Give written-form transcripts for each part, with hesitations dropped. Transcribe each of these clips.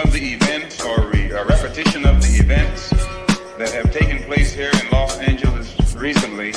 of the events or a repetition of the events that have taken place here in Los Angeles recently,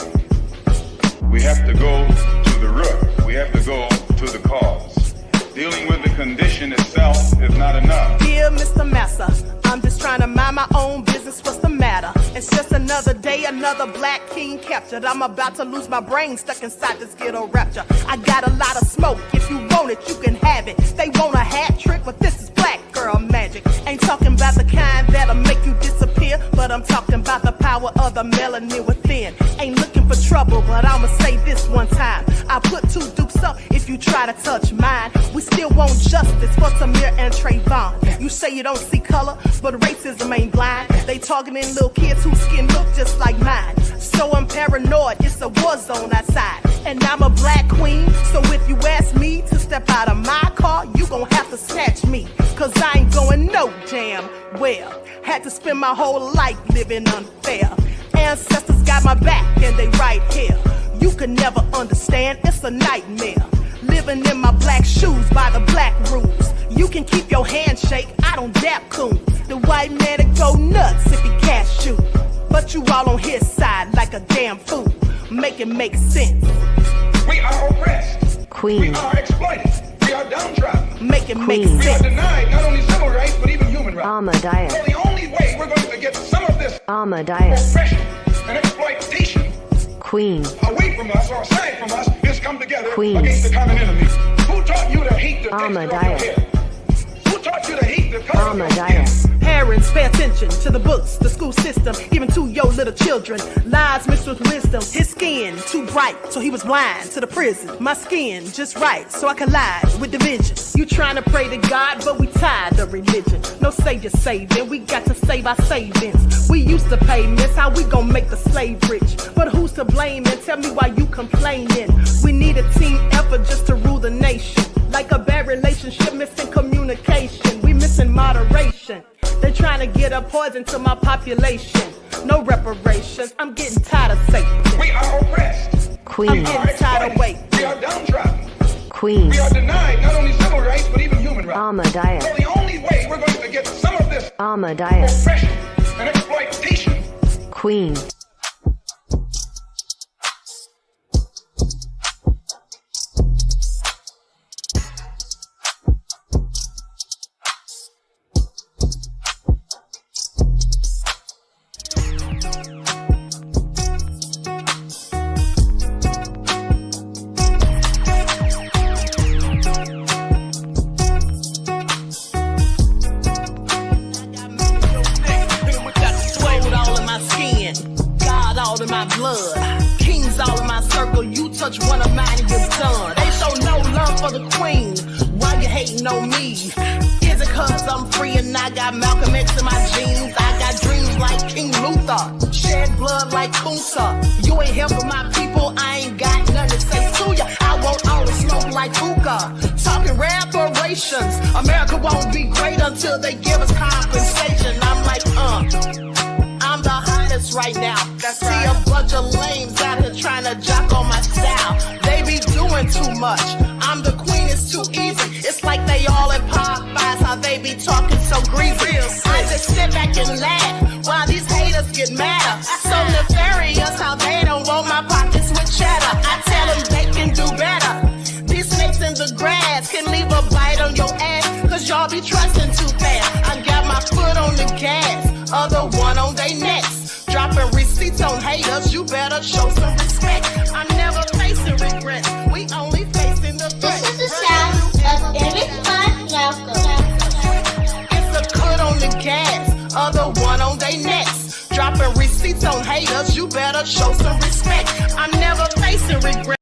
we have to go to the root. We have to go to the cause. Dealing with the condition itself is not enough. Dear Mr. Massa, I'm just trying to mind my own business. What's the matter? It's just another day, another black king captured. I'm about to lose my brain, stuck inside this ghetto rapture. I got a lot of smoke. If you want it, you can have it. They want a hat trick, but this is black girl magic. Ain't talking about the kind that'll make you disappear, but I'm talking about the power of the melanin within. Ain't looking for trouble, but I'ma say this one time. I put two dukes up if you try to touch mine. We still want justice for Samir and Trayvon. You say you don't see color, but racism ain't blind. They targeting little kids whose skin look just like mine. So I'm paranoid, it's a war zone outside. And I'm a black queen, so if you ask me to step out of my car, you gon' have to snatch me. Cause I ain't going no damn well. Had to spend my whole life living unfair. Ancestors got my back and they right here. You can never understand, it's a nightmare. Living in my black shoes by the black rules. You can keep your handshake, I don't dap coons. The white man to go nuts if he cash you. But you all on his side like a damn fool. Make it make sense. We are oppressed. Queen. We are exploited. We are downtrodden. Make it make We are sense. denied not only civil rights, but even human rights. Ahmadiyyah. So the only way we're going to get some of this Ahmadiyyah. oppression and exploitation Queen. away from us or aside from us is come together Queen. against the common enemy. Who taught you to hate the texture of your Ahmadiyyah. hair? Who taught you to hate the color of your skin? Ahmadiyyah. Parents, pay attention to the books, the school system, even to your little children. Lies mixed with wisdom. His skin too bright, so he was blind to the prison. My skin just right, so I collide with division. You trying to pray to God, but we tired of religion. No savior saving, we got to save our savings. We used to pay miss, how we gon' make the slave rich? But who's to blame, and tell me why you complaining? We need a team effort just to rule the nation. Like a bad relationship, missing communication. We missing moderation. They trying to get a poison to my population. No reparations. I'm getting tired of Satan. We are oppressed. Queen. I'm getting tired of waiting. We are downtrodden. Queen. We are denied not only civil rights, but even human rights. Ahmadiyyah. So the only way we're going to get some of this Ahmadiyyah. oppression and exploitation. Queen. Touch one of mine and you're done. They show no love for the queen. Why you hating on me? Is it cause I'm free and I got Malcolm X in my jeans? I got dreams like King Luther, shed blood like Kunta. You ain't helping my people, I ain't got nothing to say to ya. I want all the smoke like hookah. Talking reparations, America won't be great until they give us compensation. I'm like, I'm the hottest right now. I see a bunch of lames out here trying to jock on my style. They be doing too much. I'm the queen, it's too easy. It's like they all in Popeyes, how they be talking so greasy. I just sit back and laugh while these haters get madder. So nefarious how they don't want my pockets with cheddar. I tell them they can do better. These snakes in the grass can leave a bite on your ass, cause y'all be trusting too fast. I got my foot on the gas, other one on they necks. Dropping receipts on haters, you better show some respect. I'm never facing regret, we only facing the threat. This is the sound of Eric Malcolm. It's a cut on the gas, other one on they necks. Dropping receipts on haters, you better show some respect. I'm never facing regret.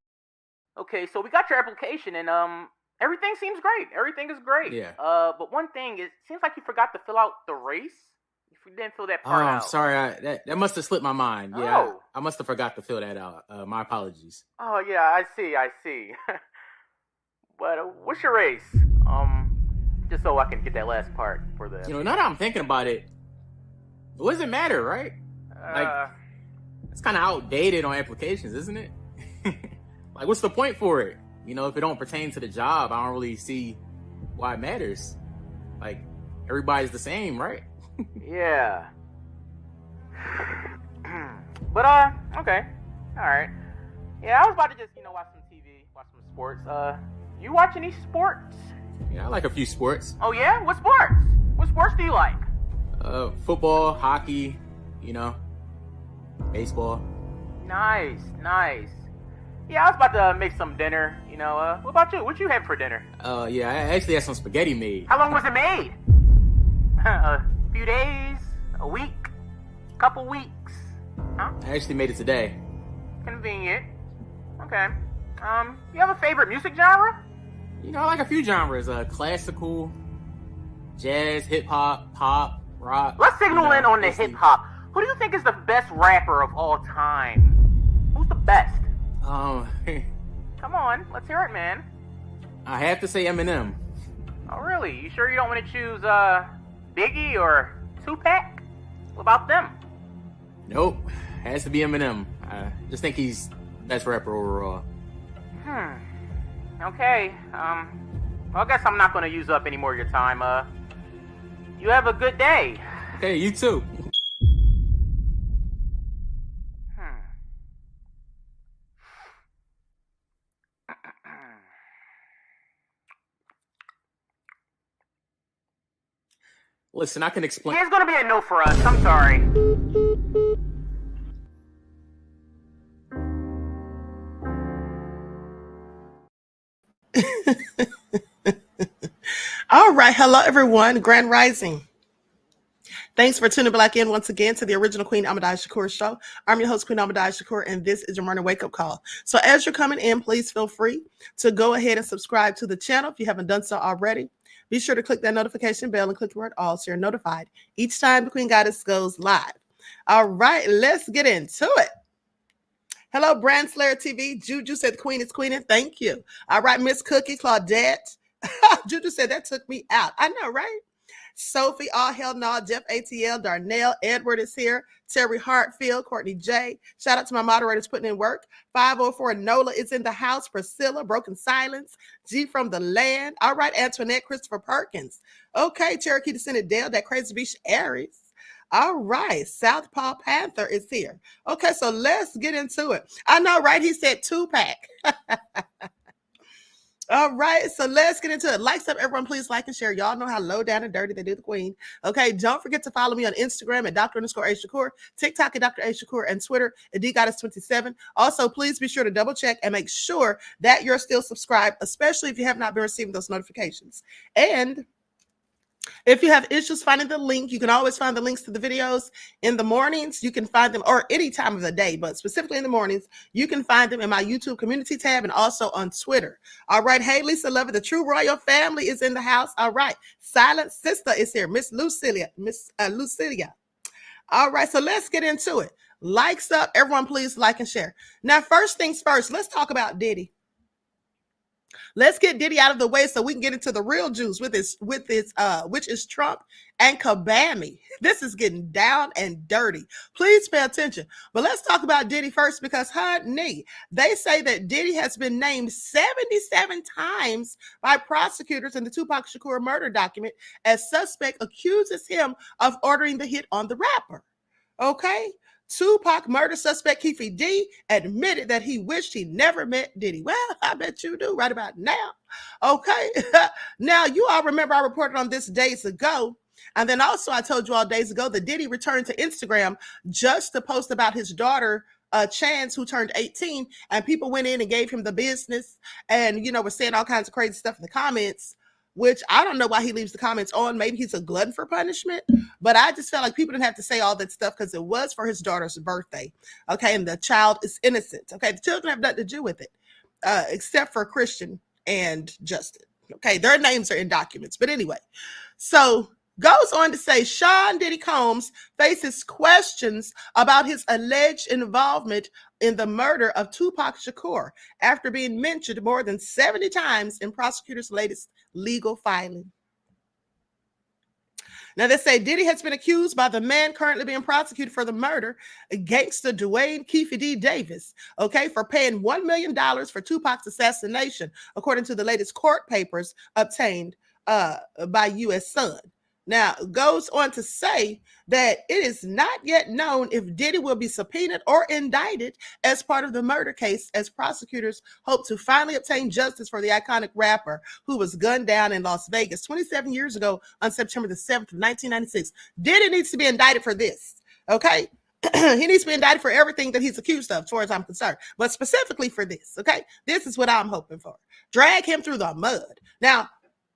Okay, so we got your application and everything seems great. Everything is great. Yeah. But one thing is, it seems like you forgot to fill out the race. If you didn't fill that part out. I'm sorry. That must have slipped my mind. Yeah, Oh. I must have forgot to fill that out. My apologies. Oh yeah, I see. But what's your race? Just so I can get that last part for the. You know, now that I'm thinking about it, what does it matter, right? Like, it's kind of outdated on applications, isn't it? Like, what's the point for it? You know, if it don't pertain to the job, I don't really see why it matters. Like, everybody's the same, right? Yeah. But okay, all right. Yeah, I was about to just watch some TV, watch some sports. You watch any sports? Yeah, I like a few sports. Oh yeah, what sports? What sports do you like? Football, hockey, baseball. Nice. Yeah, I was about to make some dinner. What about you? What you had for dinner? Yeah, I actually had some spaghetti made. How long was it made? A few days, a week, couple weeks. Huh? I actually made it today. Convenient. Okay. You have a favorite music genre? I like a few genres. Classical, jazz, hip hop, pop, rock. Let's signal in on the hip hop. Who do you think is the best rapper of all time? Who's the best? Come on, let's hear it, man. I have to say Eminem. Oh, really? You sure you don't want to choose Biggie or Tupac? What about them? Nope, has to be Eminem. I just think he's the best rapper overall. Okay. Well, I guess I'm not going to use up any more of your time. You have a good day. Okay, you too. Listen, I can explain. Yeah, it's going to be a no for us. I'm sorry. All right. Hello, everyone. Grand Rising. Thanks for tuning back in once again to the original Queen Ahmadiyyah Shakur show. I'm your host, Queen Ahmadiyyah Shakur, and this is your morning wake-up call. So as you're coming in, please feel free to go ahead and subscribe to the channel if you haven't done so already. Be sure to click that notification bell and click the word all so you're notified each time the Queen Goddess goes live. All right, let's get into it. Hello, Brand Slayer TV. Juju said the Queen is queening. Thank you. All right, Miss Cookie, Claudette. Juju said that took me out. I know, right? Sophie, all hell no, Jeff ATL, Darnell, Edward is here, Terry Hartfield, Courtney J. Shout out to my moderators putting in work. 504 Nola is in the house. Priscilla, Broken Silence, G from the land. All right, Antoinette, Christopher Perkins. Okay, Cherokee Descendant Dale, that crazy beach Aries. All right, Southpaw Panther is here. Okay, so let's get into it. I know, right? He said Tupac. All right, so let's get into it. Likes up, everyone. Please like and share. Y'all know how low down and dirty they do the Queen. Okay, don't forget to follow me on Instagram at Dr_A_Shakur, TikTok at Dr. A Shakur, and Twitter at DGoddess27. Also, please be sure to double check and make sure that you're still subscribed, especially if you have not been receiving those notifications. And if you have issues finding the link, you can always find the links to the videos in the mornings. You can find them, or any time of the day, but specifically in the mornings, you can find them in my YouTube community tab and also on Twitter. All right. Hey, Lisa Lover, the True Royal family is in the house. All right. Silent Sister is here. Miss Lucilia. All right. So let's get into it. Likes up. Everyone, please like and share. Now, first things first, let's talk about Diddy. Let's get Diddy out of the way so we can get into the real juice with this, which is Trump and Kabami. This is getting down and dirty. Please pay attention. But let's talk about Diddy first because, honey, they say that Diddy has been named 77 times by prosecutors in the Tupac Shakur murder document as suspect accuses him of ordering the hit on the rapper. Okay? Tupac murder suspect Keefe D admitted that he wished he never met Diddy. Well, I bet you do right about now. Okay. Now, you all remember I reported on this days ago. And then also I told you all days ago that Diddy returned to Instagram just to post about his daughter, Chance, who turned 18. And people went in and gave him the business and, were saying all kinds of crazy stuff in the comments, which I don't know why he leaves the comments on. Maybe he's a glutton for punishment, but I just felt like people didn't have to say all that stuff because it was for his daughter's birthday. Okay. And the child is innocent. Okay. The children have nothing to do with it, except for Christian and Justin. Okay. Their names are in documents, but anyway, so goes on to say Sean Diddy Combs faces questions about his alleged involvement in the murder of Tupac Shakur after being mentioned more than 70 times in prosecutors' latest legal filing. Now, they say Diddy has been accused by the man currently being prosecuted for the murder, gangster Dwayne Keefe D. Davis, okay, for paying $1 million for Tupac's assassination, according to the latest court papers obtained by U.S. Sun. Now, goes on to say that it is not yet known if Diddy will be subpoenaed or indicted as part of the murder case, as prosecutors hope to finally obtain justice for the iconic rapper who was gunned down in Las Vegas 27 years ago on September the 7th of 1996. Diddy needs to be indicted for this, okay? He needs to be indicted for everything that he's accused of, as far as I'm concerned, but specifically for this, okay? This is what I'm hoping for. Drag him through the mud. Now,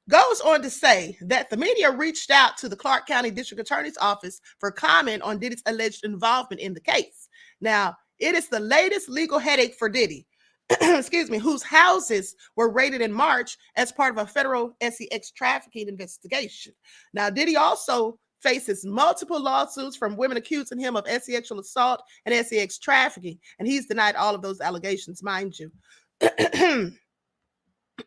goes on to say that the media reached out to the Clark County District Attorney's Office for comment on Diddy's alleged involvement in the case. Now, it is the latest legal headache for Diddy, excuse me, whose houses were raided in March as part of a federal FEC trafficking investigation. Now, Diddy also faces multiple lawsuits from women accusing him of sexual assault and sex trafficking, and he's denied all of those allegations, mind you.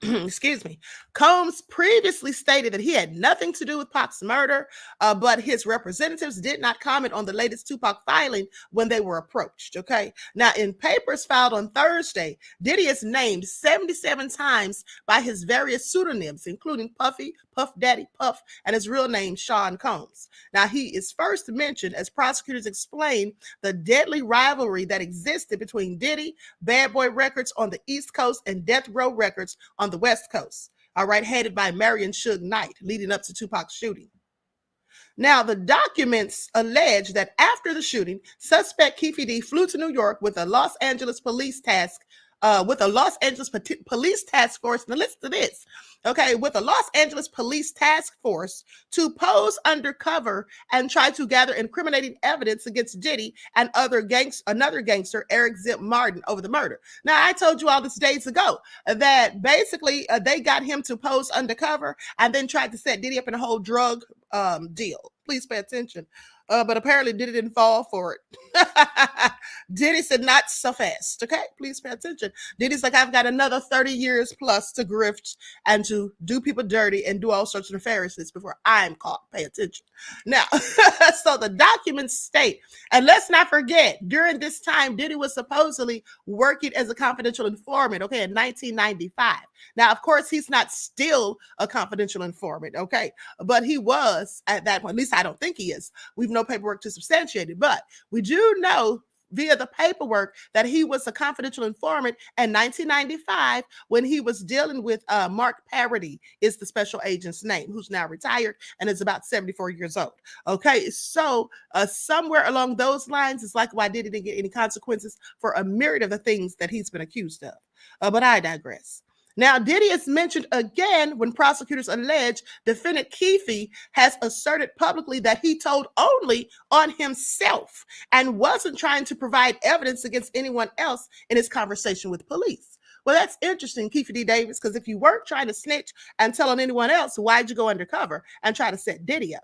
Excuse me. Combs previously stated that he had nothing to do with Pac's murder, but his representatives did not comment on the latest Tupac filing when they were approached. Okay. Now, in papers filed on Thursday, Diddy is named 77 times by his various pseudonyms, including Puffy, Puff Daddy, Puff, and his real name, Sean Combs. Now, he is first mentioned as prosecutors explain the deadly rivalry that existed between Diddy, Bad Boy Records on the East Coast, and Death Row Records on the West Coast, all right, headed by Marion Suge Knight, leading up to Tupac's shooting. Now, the documents allege that after the shooting, suspect Keefe D flew to New York with a Los Angeles police task force. Now, listen to this. Okay, with a Los Angeles police task force to pose undercover and try to gather incriminating evidence against Diddy and another gangster, Eric Zip Martin, over the murder. Now, I told you all this days ago that basically they got him to pose undercover and then tried to set Diddy up in a whole drug deal. Please pay attention. But apparently Diddy didn't fall for it. Diddy said, not so fast. Okay, please pay attention. Diddy's like, I've got another 30 years plus to grift and to do people dirty and do all sorts of nefariousness before I'm caught. Pay attention. Now, so the documents state, and let's not forget, during this time, Diddy was supposedly working as a confidential informant, okay, in 1995. Now, of course, he's not still a confidential informant, okay, but he was at that point. At least I don't think he is. We've no paperwork to substantiate it, but we do know via the paperwork that he was a confidential informant in 1995 when he was dealing with Mark Parody, is the special agent's name, who's now retired and is about 74 years old. Okay, so somewhere along those lines, it's like why Diddy didn't get any consequences for a myriad of the things that he's been accused of. But I digress. Now, Diddy is mentioned again when prosecutors allege defendant Keefe has asserted publicly that he told only on himself and wasn't trying to provide evidence against anyone else in his conversation with police. Well, that's interesting, Keefe D. Davis, because if you weren't trying to snitch and tell on anyone else, why'd you go undercover and try to set Diddy up?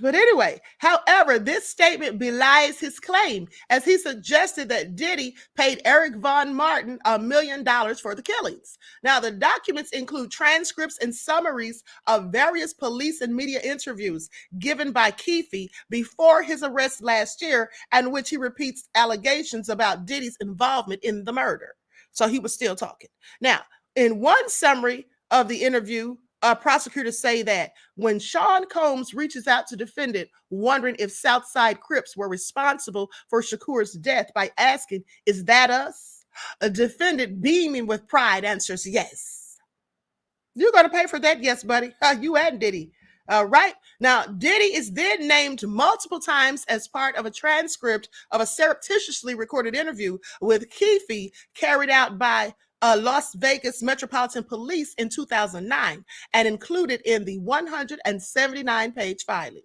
But anyway, however, this statement belies his claim, as he suggested that Diddy paid Eric Von Martin $1 million for the killings. Now, the documents include transcripts and summaries of various police and media interviews given by Keefe before his arrest last year, and which he repeats allegations about Diddy's involvement in the murder. So he was still talking. Now, in one summary of the interview, prosecutors say that when Sean Combs reaches out to defendant, wondering if Southside Crips were responsible for Shakur's death by asking, "Is that us?" a defendant, beaming with pride, answers, "Yes." You're going to pay for that? Yes, buddy. You and Diddy. Right. Now, Diddy is then named multiple times as part of a transcript of a surreptitiously recorded interview with Keefe carried out by Las Vegas Metropolitan Police in 2009 and included in the 179-page filing.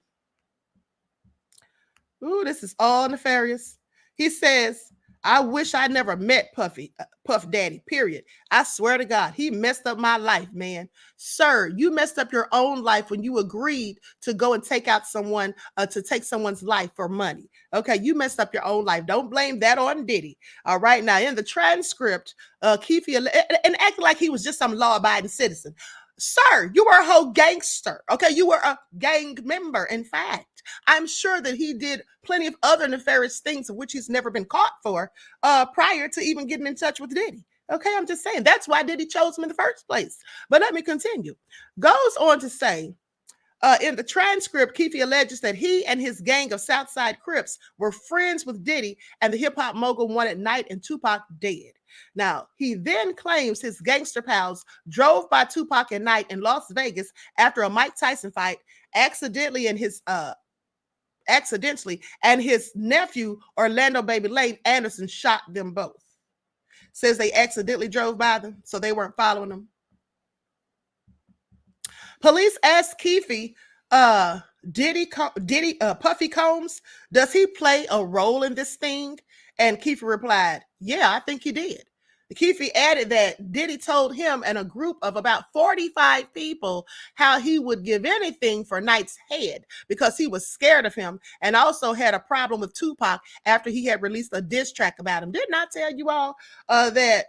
Ooh, this is all nefarious. He says, "I wish I never met Puff Daddy, period. I swear to God, he messed up my life, man." Sir, you messed up your own life when you agreed to go and take out someone, to take someone's life for money. Okay, you messed up your own life. Don't blame that on Diddy. All right, now in the transcript, Keefe, and acting like he was just some law-abiding citizen. Sir, you were a whole gangster. Okay, you were a gang member. In fact, I'm sure that he did plenty of other nefarious things of which he's never been caught for prior to even getting in touch with Diddy. Okay, I'm just saying that's why Diddy chose him in the first place. But let me continue. Goes on to say, in the transcript, Keefe alleges that he and his gang of Southside Crips were friends with Diddy, and the hip hop mogul wanted Knight and Tupac dead. Now, he then claims his gangster pals drove by Tupac and Knight in Las Vegas after a Mike Tyson fight, accidentally, and his nephew Orlando Baby Lane Anderson shot them both. Says they accidentally drove by them, so they weren't following them. Police asked Keefe, Puffy Combs, does he play a role in this thing? And Keefe replied, yeah, I think he did. Keefe added that Diddy told him and a group of about 45 people how he would give anything for Knight's head because he was scared of him and also had a problem with Tupac after he had released a diss track about him. Didn't I tell you all that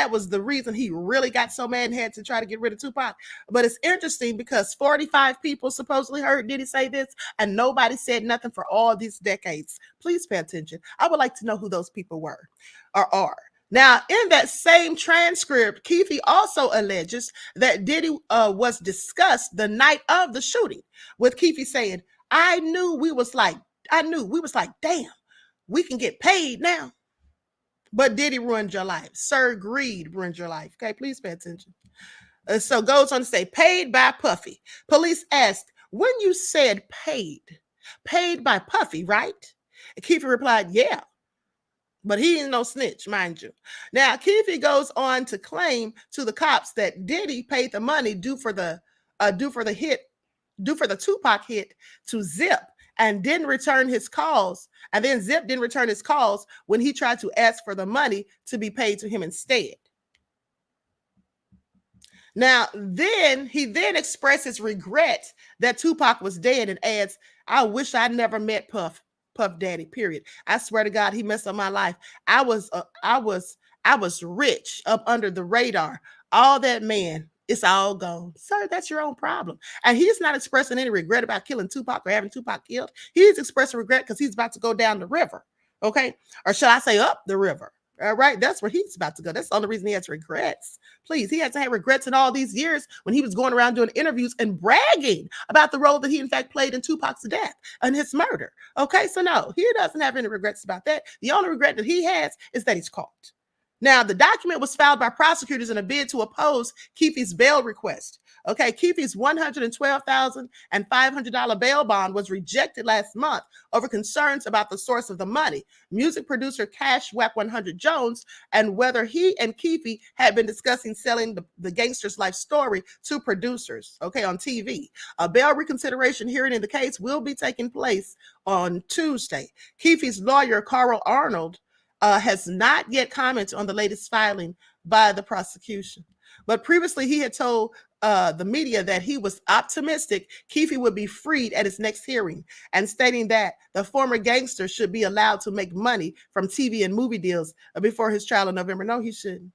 was the reason he really got so mad and had to try to get rid of Tupac? But it's interesting because 45 people supposedly heard Diddy say this and nobody said nothing for all these decades. Please pay attention. I would like to know who those people were or are. Now, in that same transcript, Keefe also alleges that Diddy was discussed the night of the shooting, with Keefe saying, I knew we was like, damn, we can get paid now. But Diddy ruined your life. Sir Greed ruined your life. Okay, please pay attention. So goes on to say, paid by Puffy. Police asked, when you said paid by Puffy, right? And Keefe replied, yeah. But he ain't no snitch, mind you. Now, Keefe goes on to claim to the cops that Diddy paid the money due for the Tupac hit to Zip and didn't return his calls. And then Zip didn't return his calls when he tried to ask for the money to be paid to him instead. Now, he then expresses regret that Tupac was dead and adds, I wish I never met Puff Daddy, period. I swear to God, he messed up my life. I was rich up under the radar. All that, man, it's all gone. Sir, that's your own problem. And he's not expressing any regret about killing Tupac or having Tupac killed. He's expressing regret because he's about to go down the river. Okay. Or shall I say up the river? All right. That's where he's about to go. That's the only reason he has regrets. Please. He hasn't had regrets in all these years when he was going around doing interviews and bragging about the role that he in fact played in Tupac's death and his murder. Okay. So no, he doesn't have any regrets about that. The only regret that he has is that he's caught. Now, the document was filed by prosecutors in a bid to oppose Keefe's bail request. Okay, Keefe's $112,500 bail bond was rejected last month over concerns about the source of the money. Music producer Cash Whack 100 Jones and whether he and Keefe had been discussing selling the gangster's life story to producers, okay, on TV. A bail reconsideration hearing in the case will be taking place on Tuesday. Keefe's lawyer, Carl Arnold, has not yet commented on the latest filing by the prosecution. But previously, he had told the media that he was optimistic Keefe would be freed at his next hearing, and stating that the former gangster should be allowed to make money from TV and movie deals before his trial in November. No, he shouldn't.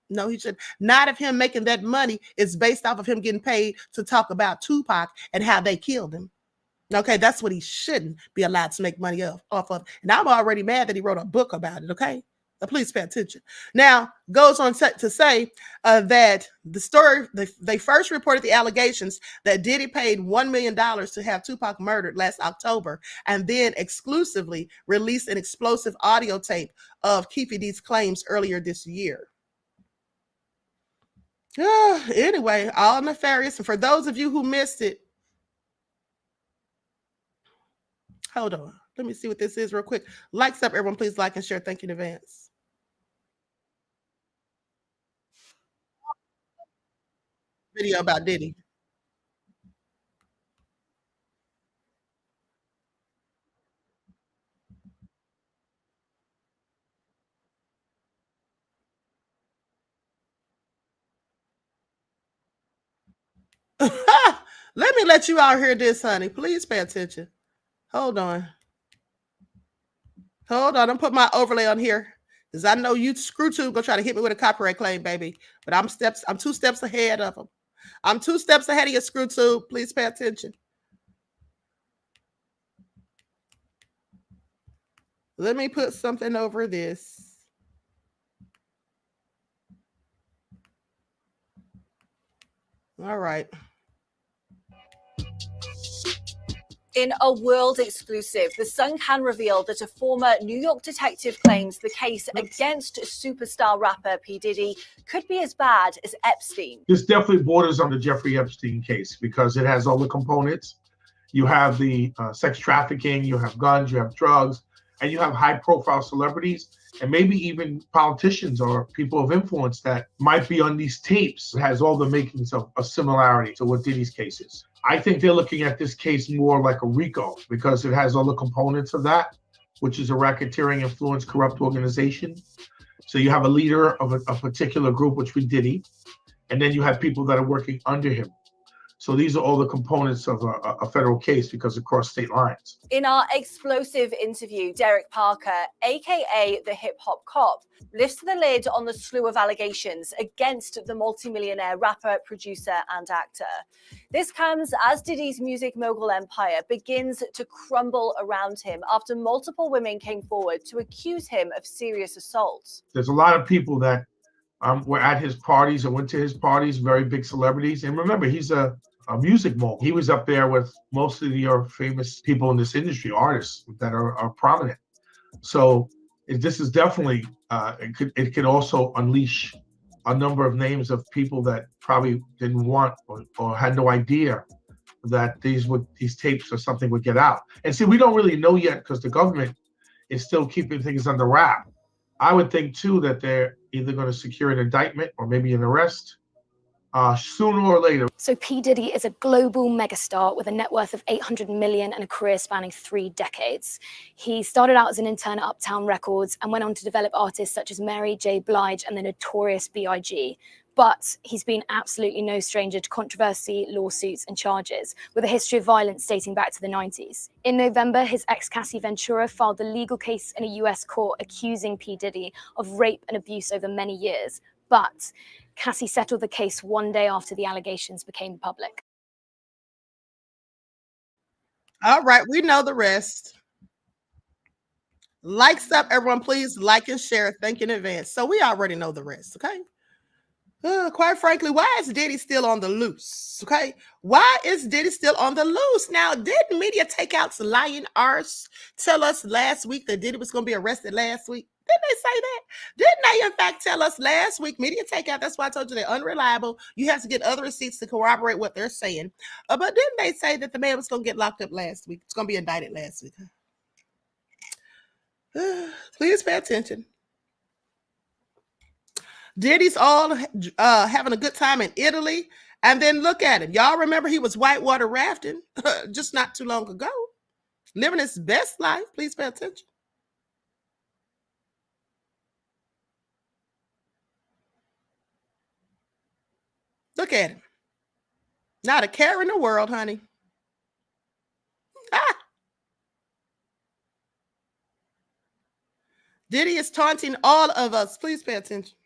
No, he shouldn't. Not if him making that money is based off of him getting paid to talk about Tupac and how they killed him. Okay, that's what he shouldn't be allowed to make money off of. And I'm already mad that he wrote a book about it, okay? So please pay attention. Now, goes on to say that the story, they first reported the allegations that Diddy paid $1 million to have Tupac murdered last October, and then exclusively released an explosive audio tape of Keefe D's claims earlier this year. Anyway, all nefarious. And for those of you who missed it, hold on. Let me see what this is real quick. Likes up, everyone. Please like and share. Thank you in advance. Video about Diddy. Let me let you all hear this, honey. Please pay attention. Hold on. Hold on. I'm putting my overlay on here because I know you screw tube gonna try to hit me with a copyright claim, baby. But I'm 2 steps ahead of them. I'm 2 steps ahead of your screw tube. Please pay attention. Let me put something over this. All right. In a world exclusive, The Sun can reveal that a former New York detective claims the case against superstar rapper P. Diddy could be as bad as Epstein. This definitely borders on the Jeffrey Epstein case because it has all the components. You have the sex trafficking, you have guns, you have drugs, and you have high-profile celebrities and maybe even politicians or people of influence that might be on these tapes. It has all the makings of a similarity to what Diddy's case is. I think they're looking at this case more like a RICO because it has all the components of that, which is a racketeering, influence, corrupt organization. So you have a leader of a particular group, which was Diddy, and then you have people that are working under him. So these are all the components of a federal case because it crossed state lines. In our explosive interview, Derek Parker, aka the hip hop cop, lifts the lid on the slew of allegations against the multimillionaire rapper, producer, and actor. This comes as Diddy's music mogul empire begins to crumble around him after multiple women came forward to accuse him of serious assault. There's a lot of people that were at his parties or went to his parties, very big celebrities. And remember, he's a music mogul. He was up there with most of your famous people in this industry, artists that are prominent. So this is definitely, it could also unleash a number of names of people that probably didn't want or had no idea that these tapes or something would get out. And see, we don't really know yet because the government is still keeping things under wrap. I would think too that they're either going to secure an indictment or maybe an arrest sooner or later. So P. Diddy is a global megastar with a net worth of $800 million and a career spanning 3 decades. He started out as an intern at Uptown Records and went on to develop artists such as Mary J. Blige and the notorious B.I.G. But he's been absolutely no stranger to controversy, lawsuits, and charges, with a history of violence dating back to the 90s. In November, his ex Cassie Ventura filed a legal case in a US court accusing P. Diddy of rape and abuse over many years. But Cassie settled the case one day after the allegations became public. All right, we know the rest. Likes up, everyone, please like and share. Thank you in advance. So we already know the rest, okay? Quite frankly, why is Diddy still on the loose? Okay, why is Diddy still on the loose? Now, didn't Media Takeout's lying arse tell us last week that Diddy was going to be arrested last week? Didn't they say that? Didn't they, in fact, tell us last week? Media Takeout, that's why I told you they're unreliable. You have to get other receipts to corroborate what they're saying. But didn't they say that the man was going to get locked up last week? It's going to be indicted last week. Please pay attention. Diddy's all having a good time in Italy. And then look at him. Y'all remember he was whitewater rafting just not too long ago. Living his best life. Please pay attention. Look at him. Not a care in the world, honey. Ah. Diddy is taunting all of us. Please pay attention.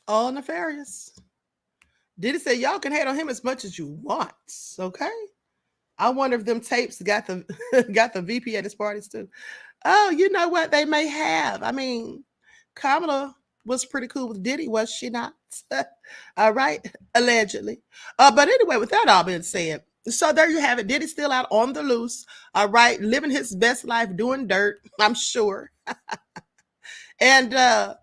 All nefarious. Diddy say y'all can hate on him as much as you want. Okay. I wonder if them tapes got the got the VP at his parties too. Oh, you know what? They may have. I mean, Kamala was pretty cool with Diddy, was she not? All right, allegedly. But anyway, with that all being said, so there you have it. Diddy's still out on the loose. All right, living his best life, doing dirt, I'm sure. And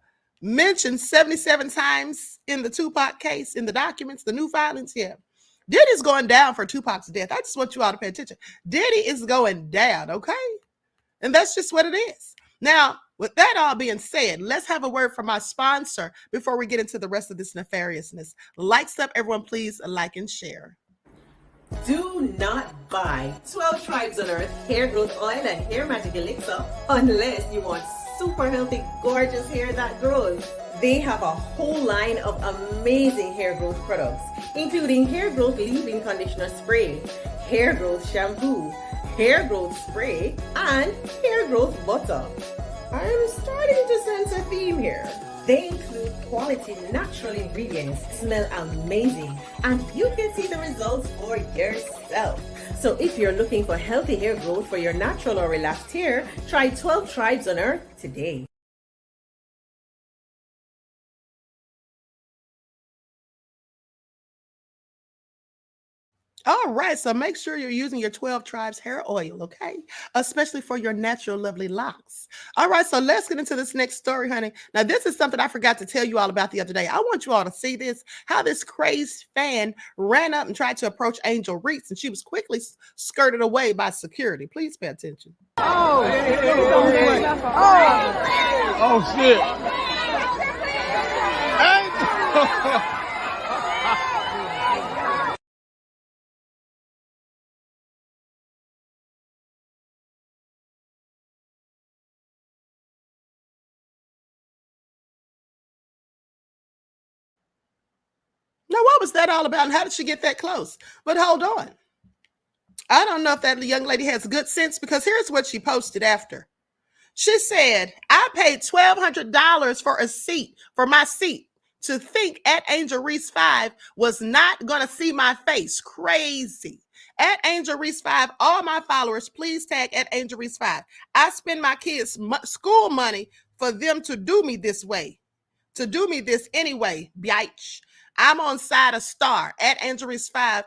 mentioned 77 times in the Tupac case, in the documents, the new filings here. Diddy's going down for Tupac's death. I just want you all to pay attention. Diddy is going down, okay? And that's just what it is. Now, with that all being said, let's have a word from our sponsor before we get into the rest of this nefariousness. Likes up, everyone, please like and share. Do not buy 12 Tribes on Earth hair growth oil and hair magic elixir unless you want super healthy, gorgeous hair that grows. They have a whole line of amazing hair growth products, including hair growth leave-in conditioner spray, hair growth shampoo, hair growth spray, and hair growth butter. I'm starting to sense a theme here. They include quality natural ingredients, smell amazing, and you can see the results for yourself. So if you're looking for healthy hair growth for your natural or relaxed hair, try 12 Tribes on Earth today. All right, so make sure you're using your 12 Tribes hair oil, okay? Especially for your natural, lovely locks. All right, so let's get into this next story, honey. Now, this is something I forgot to tell you all about the other day. I want you all to see this, how this crazed fan ran up and tried to approach Angel Reese, and she was quickly skirted away by security. Please pay attention. Oh shit. Now, what was that all about, and how did she get that close? But hold on. I don't know if that young lady has good sense, because here's what she posted after. She said, I paid $1,200 for a seat, for my seat, to think at Angel Reese 5 was not going to see my face. Crazy. At Angel Reese 5, all my followers, please tag at Angel Reese 5. I spend my kids' school money for them to do me this way, to do me this anyway, bitch. I'm on side of star at Angel Reese 5,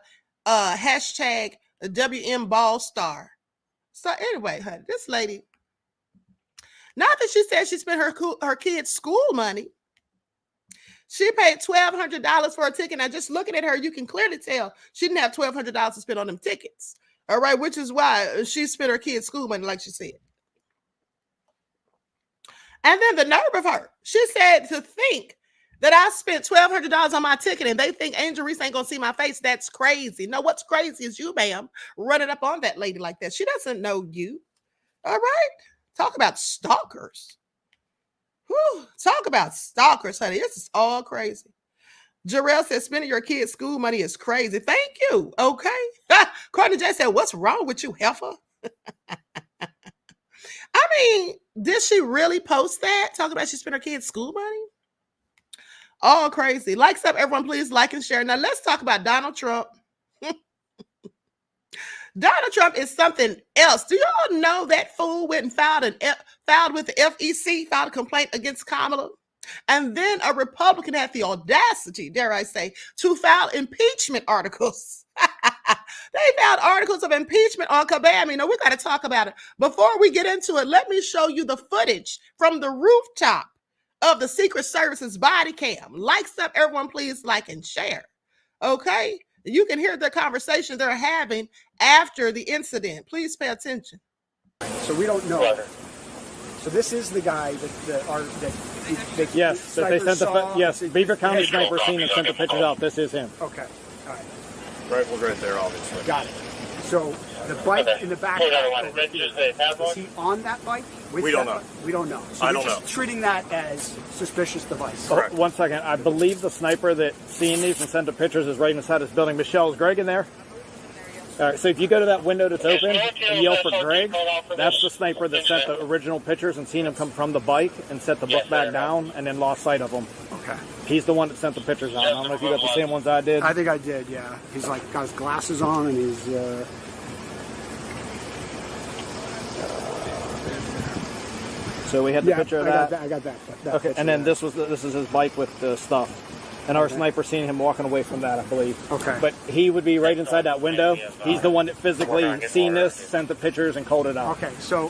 hashtag WM Ball Star. So anyway, honey, this lady, not that she said she spent her kids' school money. She paid $1,200 for a ticket. Now, just looking at her, you can clearly tell she didn't have $1,200 to spend on them tickets. All right, which is why she spent her kids' school money, like she said. And then the nerve of her, she said, to think that I spent $1,200 on my ticket and they think Angel Reese ain't gonna see my face. That's crazy. No, what's crazy is you, ma'am, running up on that lady like that. She doesn't know you. All right. Talk about stalkers. Whew. Talk about stalkers, honey. This is all crazy. Jarrell said spending your kids' school money is crazy. Thank you. Okay. Courtney J said, what's wrong with you, heifer? I mean, did she really post that? Talk about she spent her kids' school money? All crazy. Likes up, everyone. Please like and share. Now, let's talk about Donald Trump. Donald Trump is something else. Do y'all know that fool went and filed with the FEC, filed a complaint against Kamala? And then a Republican had the audacity, dare I say, to file impeachment articles. They filed articles of impeachment on Kabam. We're going to talk about it. Before we get into it, let me show you the footage from the rooftop of the Secret Service's body cam. Likes up, everyone, please like and share. Okay? You can hear the conversation they're having after the incident. Please pay attention. So we don't know. So this is the guy yes, that they sent yes, Beaver County sniper scene and sent the pictures out. This is him. Okay. All right. Right there, obviously. Got it. So the bike in the back. Is he on that bike? We don't know. We don't know. So I don't know. Treating that as suspicious device. Oh, 1 second. I believe the sniper that seen these and sent the pictures is right inside this building. Michelle, is Greg in there? All right, so if you go to that window that's open and yell for Greg, that's the sniper that sent the original pictures and seen him come from the bike and set the book back down and then lost sight of him. Okay. He's the one that sent the pictures out. I don't know if you got the same ones I did. I think I did, yeah. He's like got his glasses on and he's... So we had the picture of that. I got that okay, and then this is his bike with the stuff. And our sniper seen him walking away from that, I believe. Okay. But he would be right inside that window. He's the one that physically seen this, sent the pictures, and called it out. Okay, so,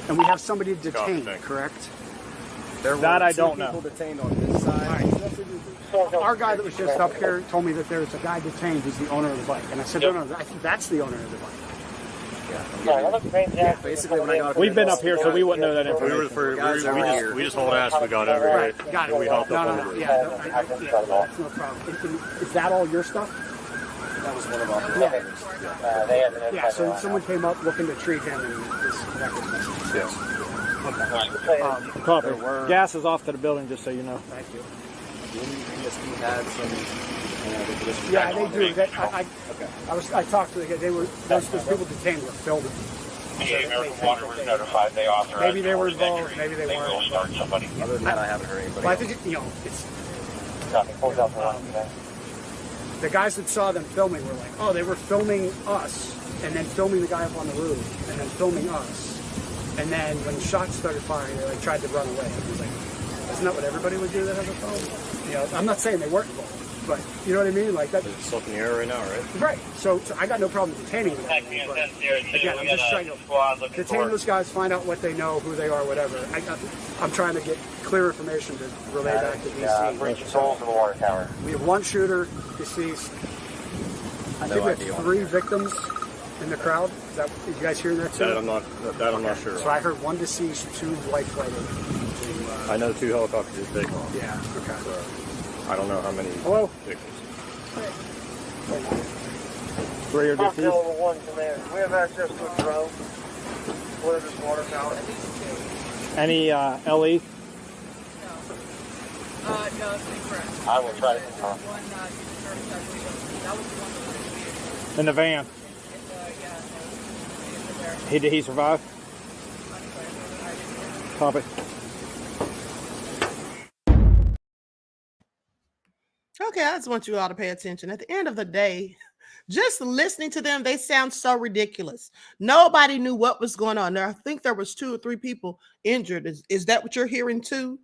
and we have somebody detained, correct? That I don't know. People detained on this side. Right. Our guy that was just up here told me that there's a guy detained who's the owner of the bike. And I said, no, I think that's the owner of the bike. Yeah, basically when I got we've been up here, so we wouldn't know that information. We just hauled ass. We got over right. here. Got it. We hopped up over it. That's no problem. Is that all your stuff? That was one of our Yeah, so someone came up looking to treat him and this. Yes. Copy. Gas is off to the building, just so you know. Thank you. ESP had some. Yeah, they do. I talked to the guy. They were those people detained were filming. The American Water was notified. They authorized. Maybe they were involved. Maybe they weren't. Will start somebody. Other than that, I haven't heard anybody. Well, I think it's. The guys that saw them filming were like, oh, they were filming us, and then filming the guy up on the roof, and then filming us, and then when shots started firing, they tried to run away. It was like, isn't that what everybody would do that has a phone? I'm not saying they weren't involved, but you know what I mean? Like that. It's up in the air right now, right? Right. So I got no problem detaining them. But again, I'm just trying to detain those guys, find out what they know, who they are, whatever. I'm trying to get clear information to relay back to DC. Bring control to the water tower. We have one shooter deceased. I think we have 3 victims in the crowd. Is that you guys hearing that too? That I'm not sure. So I heard 1 deceased, 2 white flighted. I know 2 helicopters just taken off. Yeah. Okay. So I don't know how many victims. 3 are deceased. One command. We have access to a drone. What is this water tower? Any LE? No, it's incorrect. I will try to confirm. In the van. Did he survive? Copy. Okay, I just want you all to pay attention. At the end of the day, just listening to them, they sound so ridiculous. Nobody knew what was going on there. I think there was 2 or 3 people injured. Is that what you're hearing too?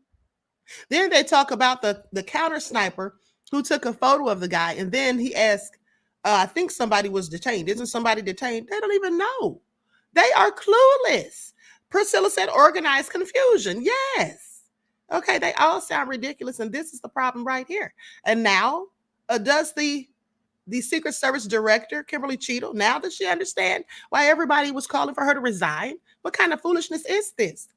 Then they talk about the counter sniper who took a photo of the guy, and then he asked, I think somebody was detained. Isn't somebody detained? They don't even know. They are clueless. Priscilla said organized confusion. Yes. Okay, they all sound ridiculous, and this is the problem right here. And now, does the Secret Service director, Kimberly Cheadle, now does she understand why everybody was calling for her to resign? What kind of foolishness is this?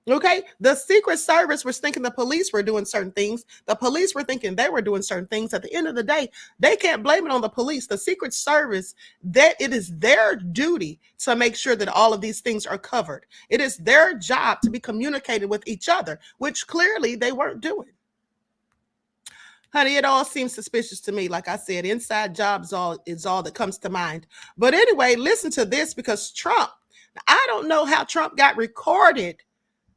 Okay, the Secret Service was thinking the police were doing certain things. The police were thinking they were doing certain things. At the end of the day, they can't blame it on the police. The Secret Service, that it is their duty to make sure that all of these things are covered. It is their job to be communicating with each other, which clearly they weren't doing. Honey, it all seems suspicious to me. Like I said, inside jobs is all that comes to mind. But anyway, listen to this, because Trump, I don't know how Trump got recorded.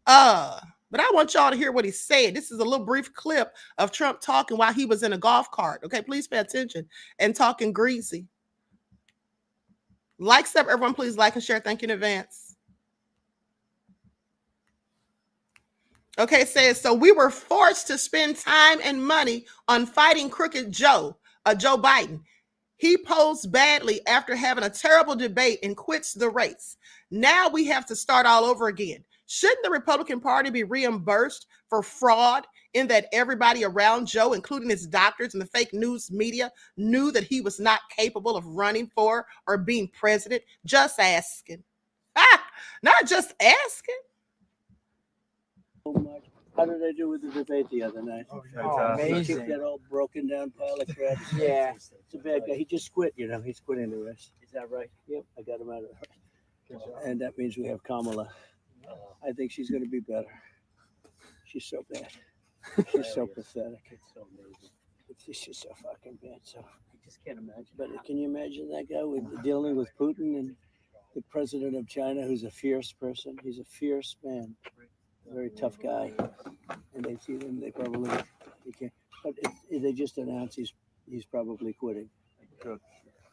But I want y'all to hear what he said. This is a little brief clip of Trump talking while he was in a golf cart. Okay, please pay attention. And talking greasy. Likes up, everyone, please like and share. Thank you in advance. Okay, it says, so we were forced to spend time and money on fighting crooked Joe Biden. He posed badly after having a terrible debate and quits the race. Now we have to start all over again. Shouldn't the Republican Party be reimbursed for fraud in that everybody around Joe, including his doctors and the fake news media, knew that he was not capable of running for or being president? Just asking. Not just asking. How did I do with the debate the other night? Amazing. That old broken down pile of crap. Yeah. It's a bad guy. He just quit, He's quitting the race. Is that right? Yep, I got him out of the race. And that means we have Kamala. I think she's going to be better. She's so bad. She's so pathetic. It's so amazing. It's just so fucking bad. So I just can't imagine. But can you imagine that guy dealing with Putin and the president of China, who's a fierce person? He's a fierce man, a very tough guy. And they see him. They can't. But they just announced he's probably quitting. Good.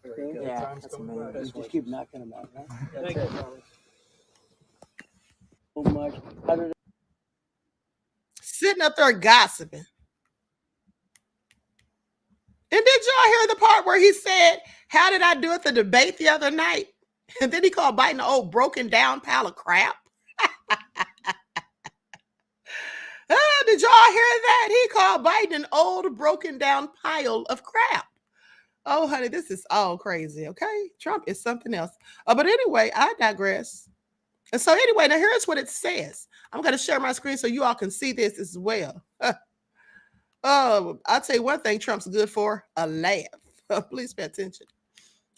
Very good. Yeah, that's amazing. Just keep knocking him out. Huh? That's it. So much. Sitting up there gossiping. And did y'all hear the part where he said, how did I do at the debate the other night? And then he called Biden an old broken down pile of crap. Did y'all hear that? He called Biden an old broken down pile of crap. Oh, honey, this is all crazy, okay? Trump is something else. But anyway, I digress. And so anyway, now here's what it says. I'm going to share my screen so you all can see this as well. I'll tell you one thing Trump's good for, a laugh. Please pay attention.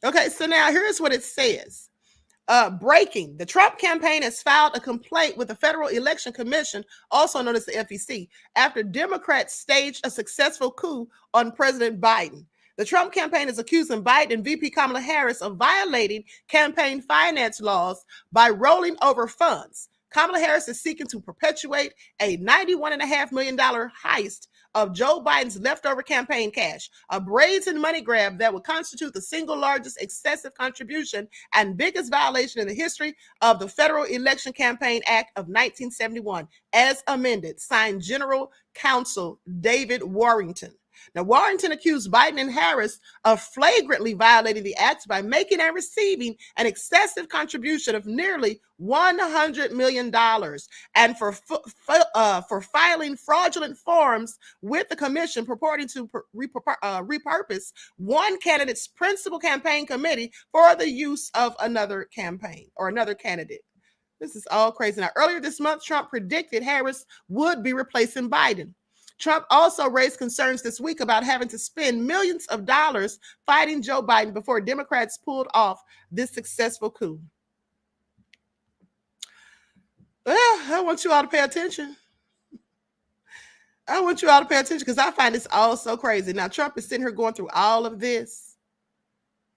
Okay, so now here's what it says. Breaking. The Trump campaign has filed a complaint with the Federal Election Commission, also known as the FEC, after Democrats staged a successful coup on President Biden. The Trump campaign is accusing Biden and VP Kamala Harris of violating campaign finance laws by rolling over funds. Kamala Harris is seeking to perpetuate a $91.5 million heist of Joe Biden's leftover campaign cash, a brazen money grab that would constitute the single largest excessive contribution and biggest violation in the history of the Federal Election Campaign Act of 1971, as amended, signed General Counsel David Warrington. Now, Warrington accused Biden and Harris of flagrantly violating the act by making and receiving an excessive contribution of nearly $100 million and for filing fraudulent forms with the commission purporting to repurpose one candidate's principal campaign committee for the use of another campaign or another candidate. This is all crazy. Now, earlier this month, Trump predicted Harris would be replacing Biden. Trump also raised concerns this week about having to spend millions of dollars fighting Joe Biden before Democrats pulled off this successful coup. Well, I want you all to pay attention. I want you all to pay attention because I find this all so crazy. Now, Trump is sitting here going through all of this.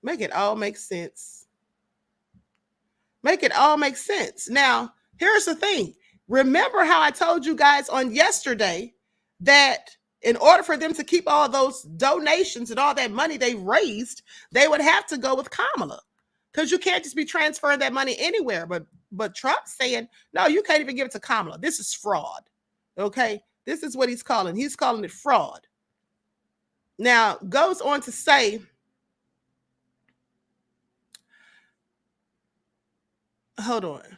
Make it all make sense. Make it all make sense. Now, here's the thing. Remember how I told you guys on yesterday that in order for them to keep all those donations and all that money they raised, they would have to go with Kamala, because you can't just be transferring that money anywhere. But Trump's saying, no, you can't even give it to Kamala. This is fraud. Okay, this is what he's calling. He's calling it fraud. Now, goes on to say, hold on.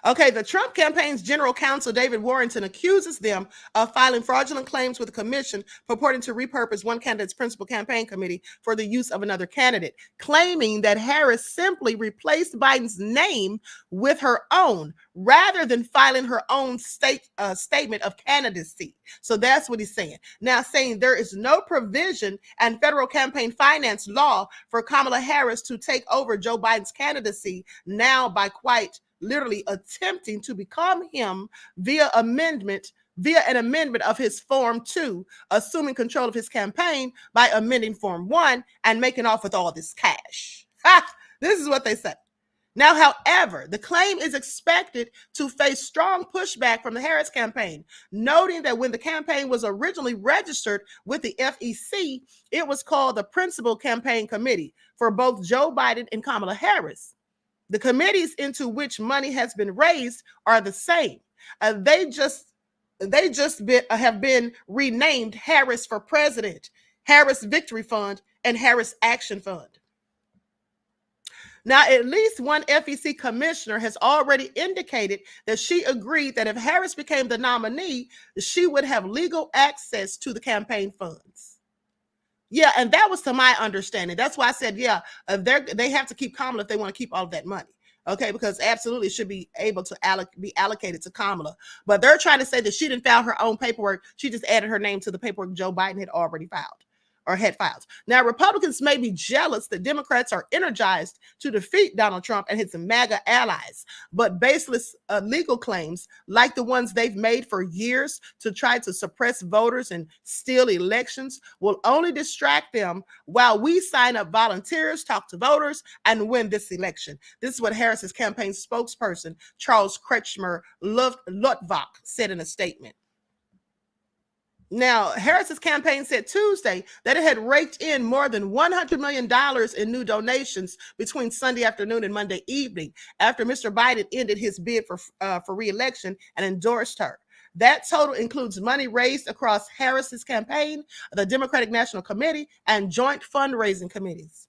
Okay, the Trump campaign's general counsel, David Warrington, accuses them of filing fraudulent claims with the commission purporting to repurpose one candidate's principal campaign committee for the use of another candidate, claiming that Harris simply replaced Biden's name with her own rather than filing her own statement of candidacy. So that's what he's saying. Now, saying there is no provision in federal campaign finance law for Kamala Harris to take over Joe Biden's candidacy now by quite literally attempting to become him via an amendment of his Form 2, assuming control of his campaign by amending Form 1 and making off with all this cash. This is what they say. Now, however, the claim is expected to face strong pushback from the Harris campaign, noting that when the campaign was originally registered with the FEC, it was called the Principal Campaign Committee for both Joe Biden and Kamala Harris. The committees into which money has been raised are the same. They just have been renamed Harris for President, Harris Victory Fund, and Harris Action Fund. Now, at least one FEC commissioner has already indicated that she agreed that if Harris became the nominee, she would have legal access to the campaign funds. Yeah, and that was to my understanding. That's why I said, yeah, they have to keep Kamala if they want to keep all of that money. Okay, because absolutely it should be able to be allocated to Kamala. But they're trying to say that she didn't file her own paperwork. She just added her name to the paperwork Joe Biden had already filed. Or had filed. Now, Republicans may be jealous that Democrats are energized to defeat Donald Trump and his MAGA allies, but baseless legal claims like the ones they've made for years to try to suppress voters and steal elections will only distract them while we sign up volunteers, talk to voters, and win this election. This is what Harris's campaign spokesperson, Charles Kretschmer Lutvak, said in a statement. Now, Harris's campaign said Tuesday that it had raked in more than $100 million in new donations between Sunday afternoon and Monday evening after Mr. Biden ended his bid for re-election and endorsed her. That total includes money raised across Harris's campaign, the Democratic National Committee, and joint fundraising committees.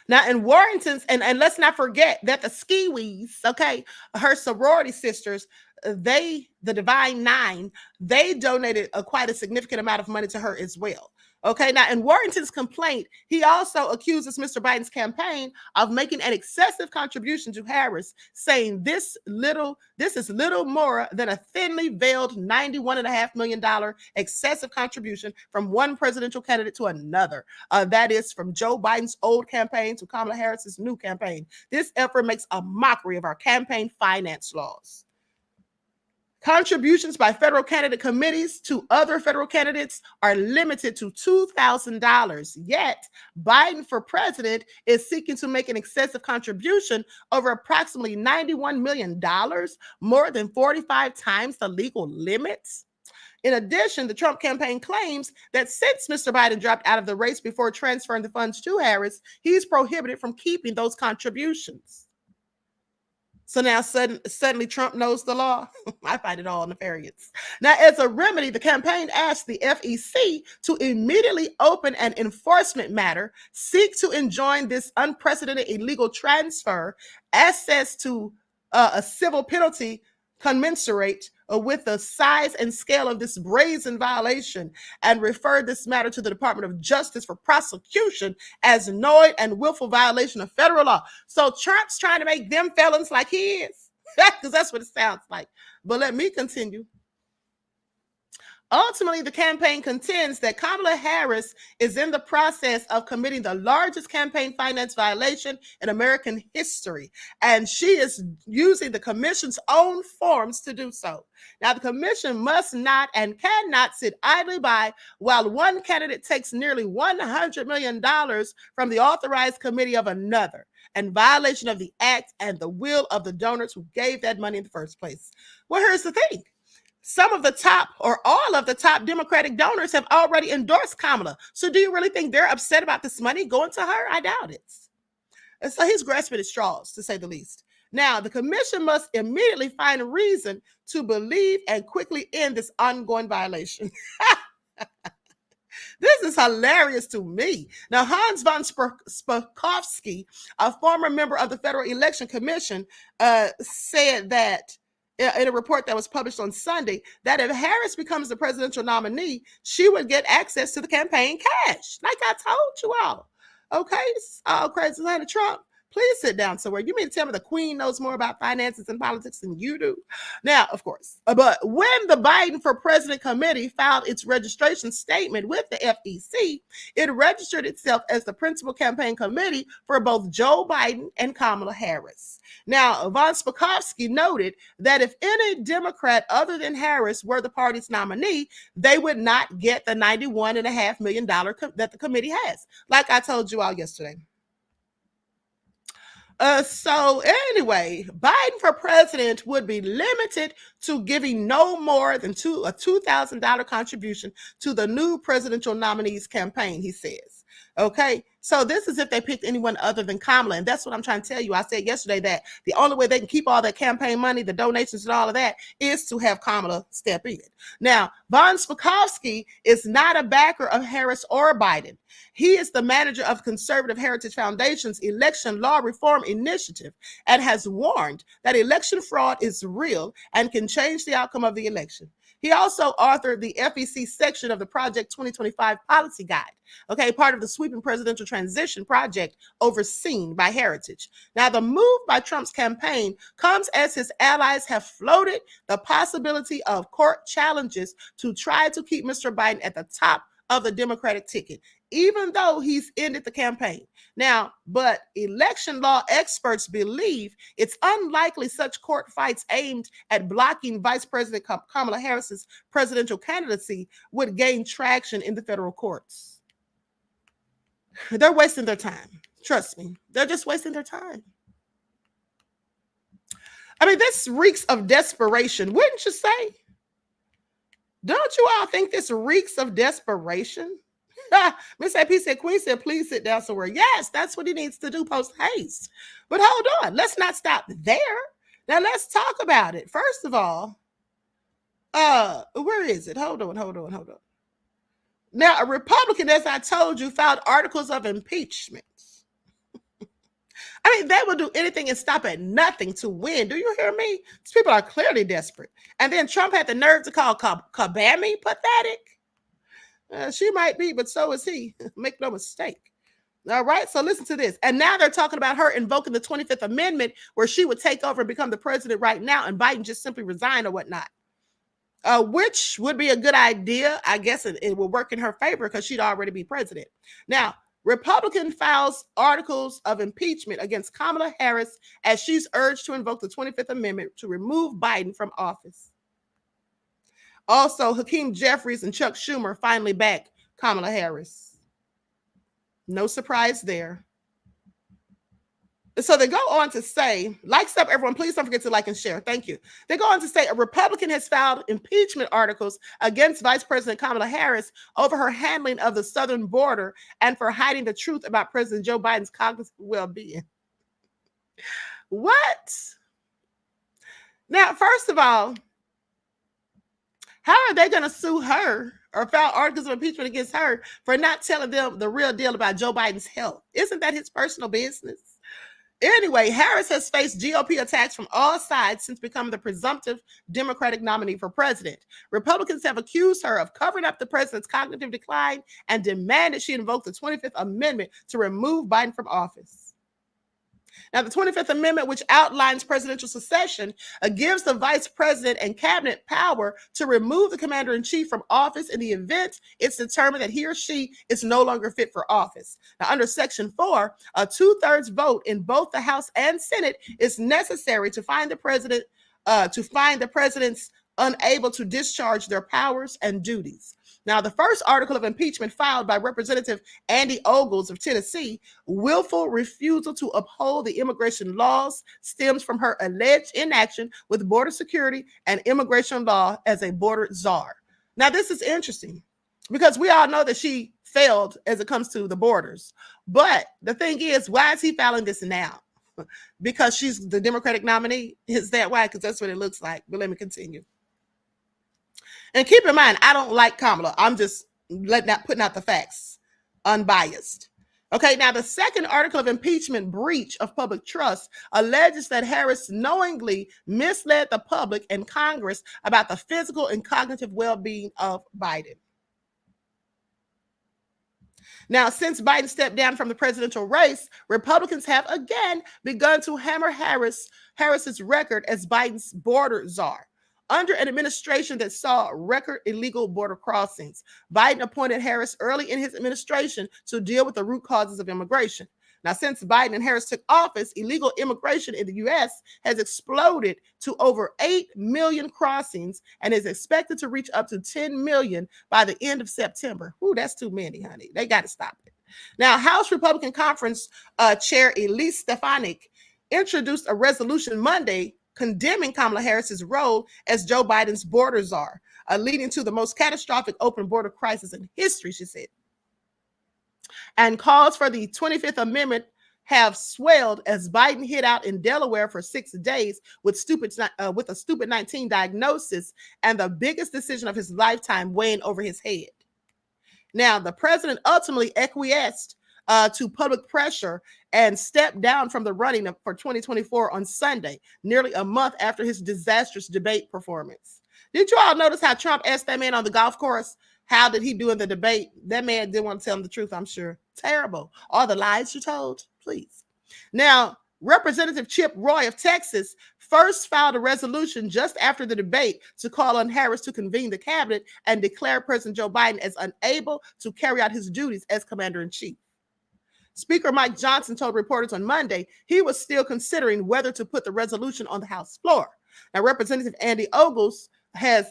Now, in Warrington's, and let's not forget that the Skiwees, okay, her sorority sisters, the Divine Nine, they donated quite a significant amount of money to her as well. Okay, now in Warrington's complaint, he also accuses Mr. Biden's campaign of making an excessive contribution to Harris, saying this is little more than a thinly veiled $91.5 million excessive contribution from one presidential candidate to another. That is from Joe Biden's old campaign to Kamala Harris's new campaign. This effort makes a mockery of our campaign finance laws. Contributions by federal candidate committees to other federal candidates are limited to $2,000. Yet, Biden for president is seeking to make an excessive contribution over approximately $91 million, more than 45 times the legal limits. In addition, the Trump campaign claims that since Mr. Biden dropped out of the race before transferring the funds to Harris, he's prohibited from keeping those contributions. So now suddenly Trump knows the law. I find it all nefarious. Now, as a remedy, the campaign asked the FEC to immediately open an enforcement matter, seek to enjoin this unprecedented illegal transfer, access to a civil penalty commensurate with the size and scale of this brazen violation, and refer this matter to the Department of Justice for prosecution as knowing and willful violation of federal law. So Trump's trying to make them felons like he is, because that's what it sounds like. But let me continue. Ultimately, the campaign contends that Kamala Harris is in the process of committing the largest campaign finance violation in American history, and she is using the commission's own forms to do so. Now, the commission must not and cannot sit idly by while one candidate takes nearly $100 million from the authorized committee of another, in violation of the act and the will of the donors who gave that money in the first place. Well, here's the thing. Some of the top or all of the top Democratic donors have already endorsed Kamala. So do you really think they're upset about this money going to her? I doubt it. And so he's grasping at straws, to say the least. Now, the commission must immediately find a reason to believe and quickly end this ongoing violation. This is hilarious to me. Now, Hans von Spakovsky, a former member of the Federal Election Commission, said that in a report that was published on Sunday, that if Harris becomes the presidential nominee, she would get access to the campaign cash. Like I told you all. Okay, it's all crazy. Trump, please sit down somewhere. You mean to tell me the Queen knows more about finances and politics than you do? Now, of course, but when the Biden for President Committee filed its registration statement with the FEC, it registered itself as the principal campaign committee for both Joe Biden and Kamala Harris. Now, von Spakovsky noted that if any Democrat other than Harris were the party's nominee, they would not get the $91.5 million that the committee has, like I told you all yesterday. So anyway, Biden for president would be limited to giving no more than a $2,000 contribution to the new presidential nominee's campaign, he says. Okay, so this is if they picked anyone other than Kamala, and that's what I'm trying to tell you. I said yesterday that the only way they can keep all that campaign money, the donations and all of that, is to have Kamala step in. Now, von Spakovsky is not a backer of Harris or Biden. He is the manager of Conservative Heritage Foundation's Election Law Reform Initiative and has warned that election fraud is real and can change the outcome of the election. He also authored the FEC section of the Project 2025 Policy Guide, okay, part of the sweeping presidential transition project overseen by Heritage. Now, the move by Trump's campaign comes as his allies have floated the possibility of court challenges to try to keep Mr. Biden at the top of the Democratic ticket, even though he's ended the campaign. Now, but election law experts believe it's unlikely such court fights aimed at blocking Vice President Kamala Harris's presidential candidacy would gain traction in the federal courts. They're wasting their time. Trust me, they're just wasting their time. I mean, this reeks of desperation, wouldn't you say? Don't you all think this reeks of desperation? Miss AP said, Queen said, please sit down somewhere. Yes, that's what he needs to do post haste. But hold on, let's not stop there. Now let's talk about it. First of all, where is it? Hold on. Now, a Republican, as I told you, filed articles of impeachment. I mean, they will do anything and stop at nothing to win. Do you hear me? These people are clearly desperate. And then Trump had the nerve to call Kabami pathetic. She might be, but so is he. Make no mistake. All right, so listen to this. And now they're talking about her invoking the 25th Amendment, where she would take over and become the president right now, and Biden just simply resign or whatnot. Which would be a good idea. I guess it will work in her favor because she'd already be president. Now, Republican files articles of impeachment against Kamala Harris as she's urged to invoke the 25th Amendment to remove Biden from office. Also, Hakeem Jeffries and Chuck Schumer finally back Kamala Harris. No surprise there. So they go on to say, likes up, everyone, please don't forget to like and share. Thank you. They go on to say a Republican has filed impeachment articles against Vice President Kamala Harris over her handling of the southern border and for hiding the truth about President Joe Biden's cognitive well-being. What? Now, first of all, how are they going to sue her or file articles of impeachment against her for not telling them the real deal about Joe Biden's health? Isn't that his personal business? Anyway, Harris has faced GOP attacks from all sides since becoming the presumptive Democratic nominee for president. Republicans have accused her of covering up the president's cognitive decline and demanded she invoke the 25th Amendment to remove Biden from office. Now, the 25th Amendment, which outlines presidential succession, gives the vice president and cabinet power to remove the commander-in-chief from office in the event it's determined that he or she is no longer fit for office. Now, under Section 4, a 2/3 vote in both the House and Senate is necessary to find the president's unable to discharge their powers and duties. Now, the first article of impeachment filed by Representative Andy Ogles of Tennessee, willful refusal to uphold the immigration laws, stems from her alleged inaction with border security and immigration law as a border czar. Now, this is interesting because we all know that she failed as it comes to the borders. But the thing is, why is he filing this now? Because she's the Democratic nominee? Is that why? Because that's what it looks like. But let me continue. And keep in mind, I don't like Kamala. I'm just putting out the facts, unbiased. Okay, now the second article of impeachment, breach of public trust, alleges that Harris knowingly misled the public and Congress about the physical and cognitive well-being of Biden. Now, since Biden stepped down from the presidential race, Republicans have again begun to hammer Harris's record as Biden's border czar. Under an administration that saw record illegal border crossings, Biden appointed Harris early in his administration to deal with the root causes of immigration. Now, since Biden and Harris took office, illegal immigration in the U.S. has exploded to over 8 million crossings and is expected to reach up to 10 million by the end of September. Ooh, that's too many, honey. They got to stop it. Now, House Republican Conference Chair Elise Stefanik introduced a resolution Monday condemning Kamala Harris's role as Joe Biden's border czar, leading to the most catastrophic open border crisis in history, she said. And calls for the 25th Amendment have swelled as Biden hid out in Delaware for 6 days with a stupid 19 diagnosis and the biggest decision of his lifetime weighing over his head. Now, the president ultimately acquiesced to public pressure and stepped down from the running for 2024 on Sunday, nearly a month after his disastrous debate performance. Did you all notice how Trump asked that man on the golf course, how did he do in the debate? That man didn't want to tell him the truth, I'm sure. Terrible. All the lies you told, please. Now, Representative Chip Roy of Texas first filed a resolution just after the debate to call on Harris to convene the cabinet and declare President Joe Biden as unable to carry out his duties as commander-in-chief. Speaker Mike Johnson told reporters on Monday he was still considering whether to put the resolution on the House floor. Now, Representative Andy Ogles has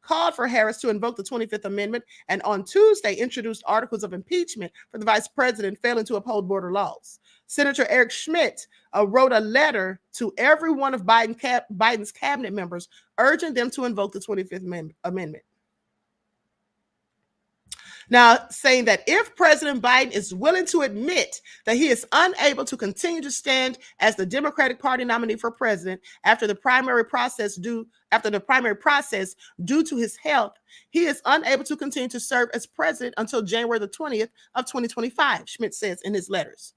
called for Harris to invoke the 25th Amendment and on Tuesday introduced articles of impeachment for the vice president failing to uphold border laws. Senator Eric Schmidt wrote a letter to every one of Biden's cabinet members urging them to invoke the 25th Amendment. Now, saying that if President Biden is willing to admit that he is unable to continue to stand as the Democratic Party nominee for president after the primary process due to his health, he is unable to continue to serve as president until January the 20th of 2025, Schmidt says in his letters.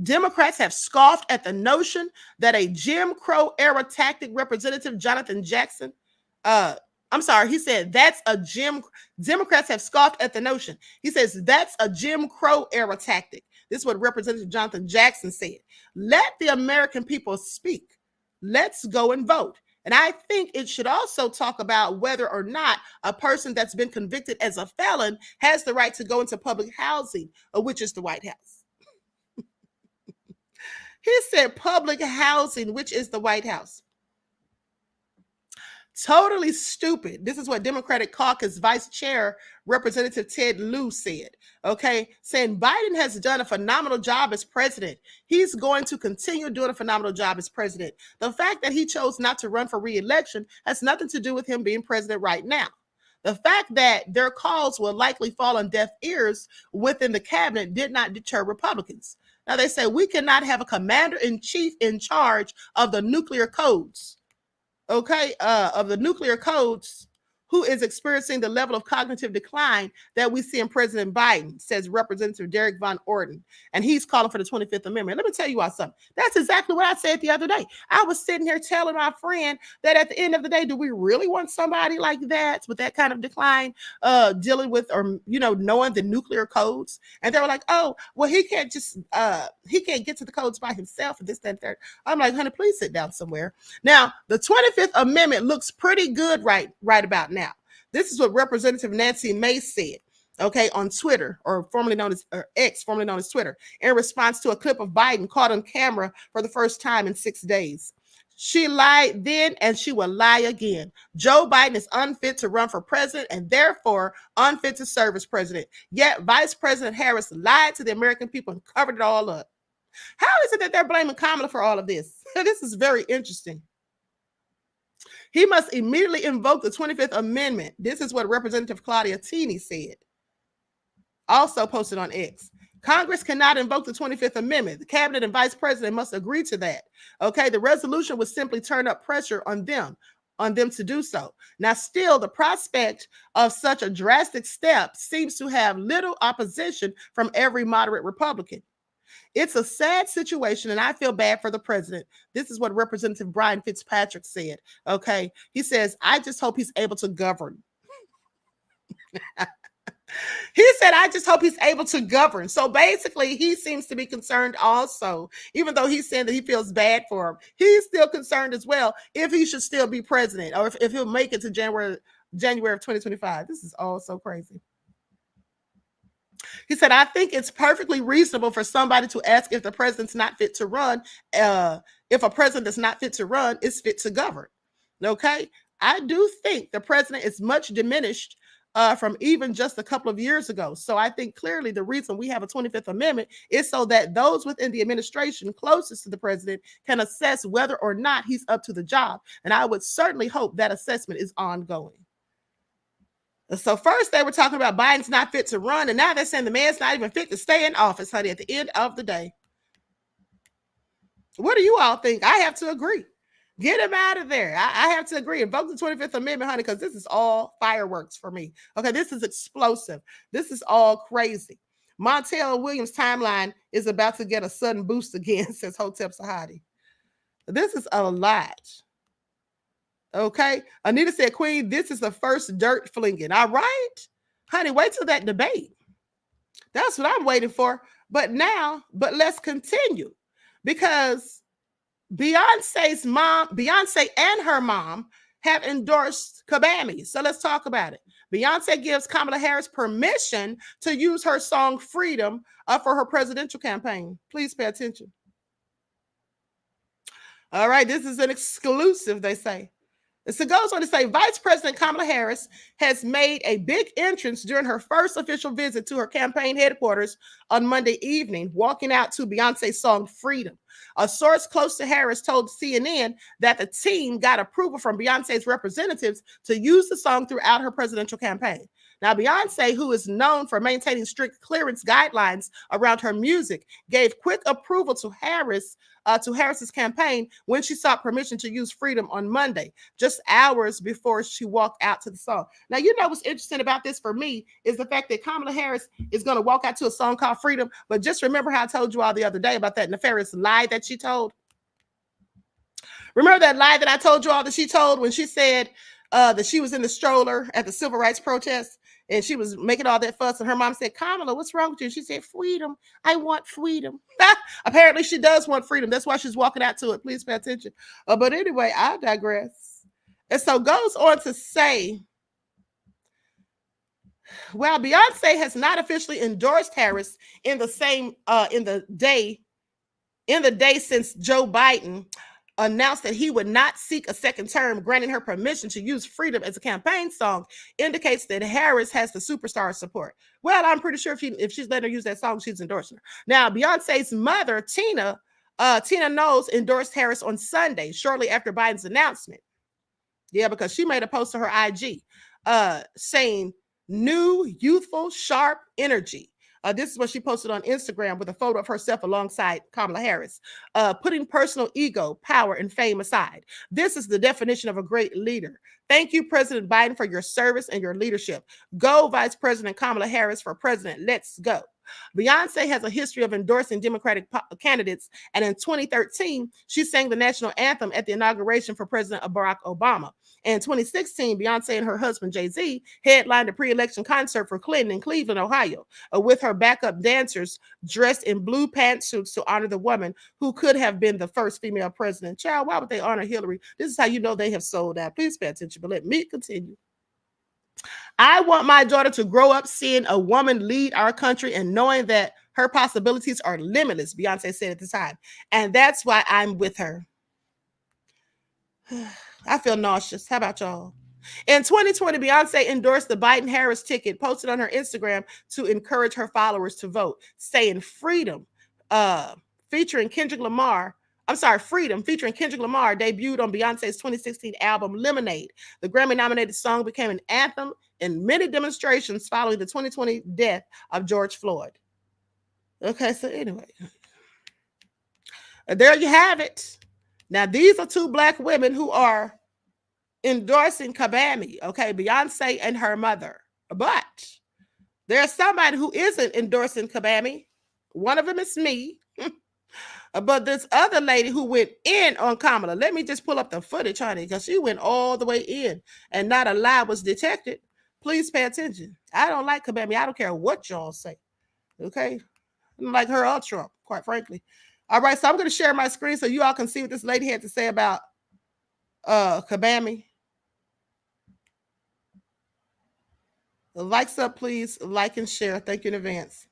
Democrats have scoffed at the notion that a Jim Crow era tactic, Representative Jonathan Jackson, I'm sorry, he said Democrats have scoffed at the notion. He says that's a Jim Crow era tactic. This is what Representative Jonathan Jackson said. Let the American people speak. Let's go and vote. And I think it should also talk about whether or not a person that's been convicted as a felon has the right to go into public housing, which is the White House. He said public housing, which is the White House. Totally stupid. This is what Democratic Caucus Vice Chair Representative Ted Lieu said, okay, saying Biden has done a phenomenal job as president. He's going to continue doing a phenomenal job as president. The fact that he chose not to run for re-election has nothing to do with him being president right now. The fact that their calls will likely fall on deaf ears within the cabinet did not deter Republicans. Now they say we cannot have a commander-in-chief in charge of the nuclear codes. Okay, of the nuclear codes, who is experiencing the level of cognitive decline that we see in President Biden, says Representative Derek Von Orden. And he's calling for the 25th Amendment. Let me tell you all something. That's exactly what I said the other day. I was sitting here telling my friend that at the end of the day, do we really want somebody like that with that kind of decline dealing with, or, you know, knowing the nuclear codes? And they were like, oh, well, he can't get to the codes by himself and this, that, and third. I'm like, honey, please sit down somewhere. Now, the 25th Amendment looks pretty good right about now. This is what Representative Nancy Mace said, okay, on Twitter, or formerly known as X, formerly known as Twitter, in response to a clip of Biden caught on camera for the first time in 6 days. She lied then and she will lie again. Joe Biden is unfit to run for president and therefore unfit to serve as president. Yet Vice President Harris lied to the American people and covered it all up. How is it that they're blaming Kamala for all of this? This is very interesting. He must immediately invoke the 25th Amendment. This is what Representative Claudia Tenney said. Also posted on X. Congress cannot invoke the 25th Amendment. The cabinet and vice president must agree to that. Okay, the resolution would simply turn up pressure on them to do so. Now, still, the prospect of such a drastic step seems to have little opposition from every moderate Republican. It's a sad situation, and I feel bad for the president. This is what Representative Brian Fitzpatrick said, okay? He says, I just hope he's able to govern. He said, I just hope he's able to govern. So basically, he seems to be concerned also, even though he's saying that he feels bad for him. He's still concerned as well if he should still be president or if he'll make it to January of 2025. This is all so crazy. He said, I think it's perfectly reasonable for somebody to ask if the president's not fit to run, if a president that's not fit to run is fit to govern. Okay? I do think the president is much diminished from even just a couple of years ago. So I think clearly the reason we have a 25th Amendment is so that those within the administration closest to the president can assess whether or not he's up to the job. And I would certainly hope that assessment is ongoing. So first they were talking about Biden's not fit to run, and now they're saying the man's not even fit to stay in office, honey, at the end of the day. What do you all think? I have to agree. Get him out of there. I have to agree. Invoke the 25th Amendment, honey, because this is all fireworks for me. Okay, this is explosive. This is all crazy. Montel Williams' timeline is about to get a sudden boost again, says Hotep Sahadi. This is a lot. Okay, Anita said, Queen, this is the first dirt flinging. All right, honey, wait till that debate. That's what I'm waiting for. But let's continue, because Beyonce and her mom have endorsed Kabami. So let's talk about it. Beyonce gives Kamala Harris permission to use her song Freedom for her presidential campaign. Please pay attention. All right, this is an exclusive, they say. So it goes on to say, Vice President Kamala Harris has made a big entrance during her first official visit to her campaign headquarters on Monday evening, walking out to Beyonce's song Freedom. A source close to Harris told CNN that the team got approval from Beyonce's representatives to use the song throughout her presidential campaign. Now, Beyonce, who is known for maintaining strict clearance guidelines around her music, gave quick approval to Harris's campaign when she sought permission to use Freedom on Monday, just hours before she walked out to the song. Now, you know what's interesting about this for me is the fact that Kamala Harris is going to walk out to a song called Freedom, but just remember how I told you all the other day about that nefarious lie that she told? Remember that lie that I told you all that she told when she said that she was in the stroller at the civil rights protest and she was making all that fuss. And her mom said, Kamala, what's wrong with you? She said, freedom. I want freedom. Apparently she does want freedom. That's why she's walking out to it. Please pay attention. But anyway, I digress. And so goes on to say, well, Beyonce has not officially endorsed Harris in the day since Joe Biden announced that he would not seek a second term, granting her permission to use freedom as a campaign song, indicates that Harris has the superstar support. Well, I'm pretty sure if she's letting her use that song, she's endorsing her. Now, Beyonce's mother, Tina Knowles, endorsed Harris on Sunday, shortly after Biden's announcement. Yeah, because she made a post to her IG saying, new, youthful, sharp energy. This is what she posted on Instagram with a photo of herself alongside Kamala Harris, putting personal ego, power, and fame aside. This is the definition of a great leader. Thank you, President Biden, for your service and your leadership. Go, Vice President Kamala Harris, for president. Let's go. Beyonce has a history of endorsing Democratic candidates, and in 2013, she sang the national anthem at the inauguration for President Barack Obama. And in 2016, Beyonce and her husband, Jay-Z, headlined a pre-election concert for Clinton in Cleveland, Ohio, with her backup dancers dressed in blue pantsuits to honor the woman who could have been the first female president. Child, why would they honor Hillary? This is how you know they have sold out. Please pay attention, but let me continue. I want my daughter to grow up seeing a woman lead our country and knowing that her possibilities are limitless, Beyonce said at the time. And that's why I'm with her. I feel nauseous. How about y'all? In 2020, Beyonce endorsed the Biden-Harris ticket, posted on her Instagram to encourage her followers to vote, saying Freedom, featuring Kendrick Lamar, debuted on Beyonce's 2016 album Lemonade. The Grammy-nominated song became an anthem in many demonstrations following the 2020 death of George Floyd. Okay, so anyway, there you have it. Now, these are two Black women who are endorsing Kabami, okay, Beyonce and her mother. But there's somebody who isn't endorsing Kabami. One of them is me. But this other lady who went in on Kamala, let me just pull up the footage, honey, because she went all the way in and not a lie was detected. Please pay attention. I don't like Kabami. I don't care what y'all say. Okay? I don't like her or Trump, quite frankly. All right, so I'm going to share my screen so you all can see what this lady had to say about Kabami. The likes up, please. Like and share. Thank you in advance.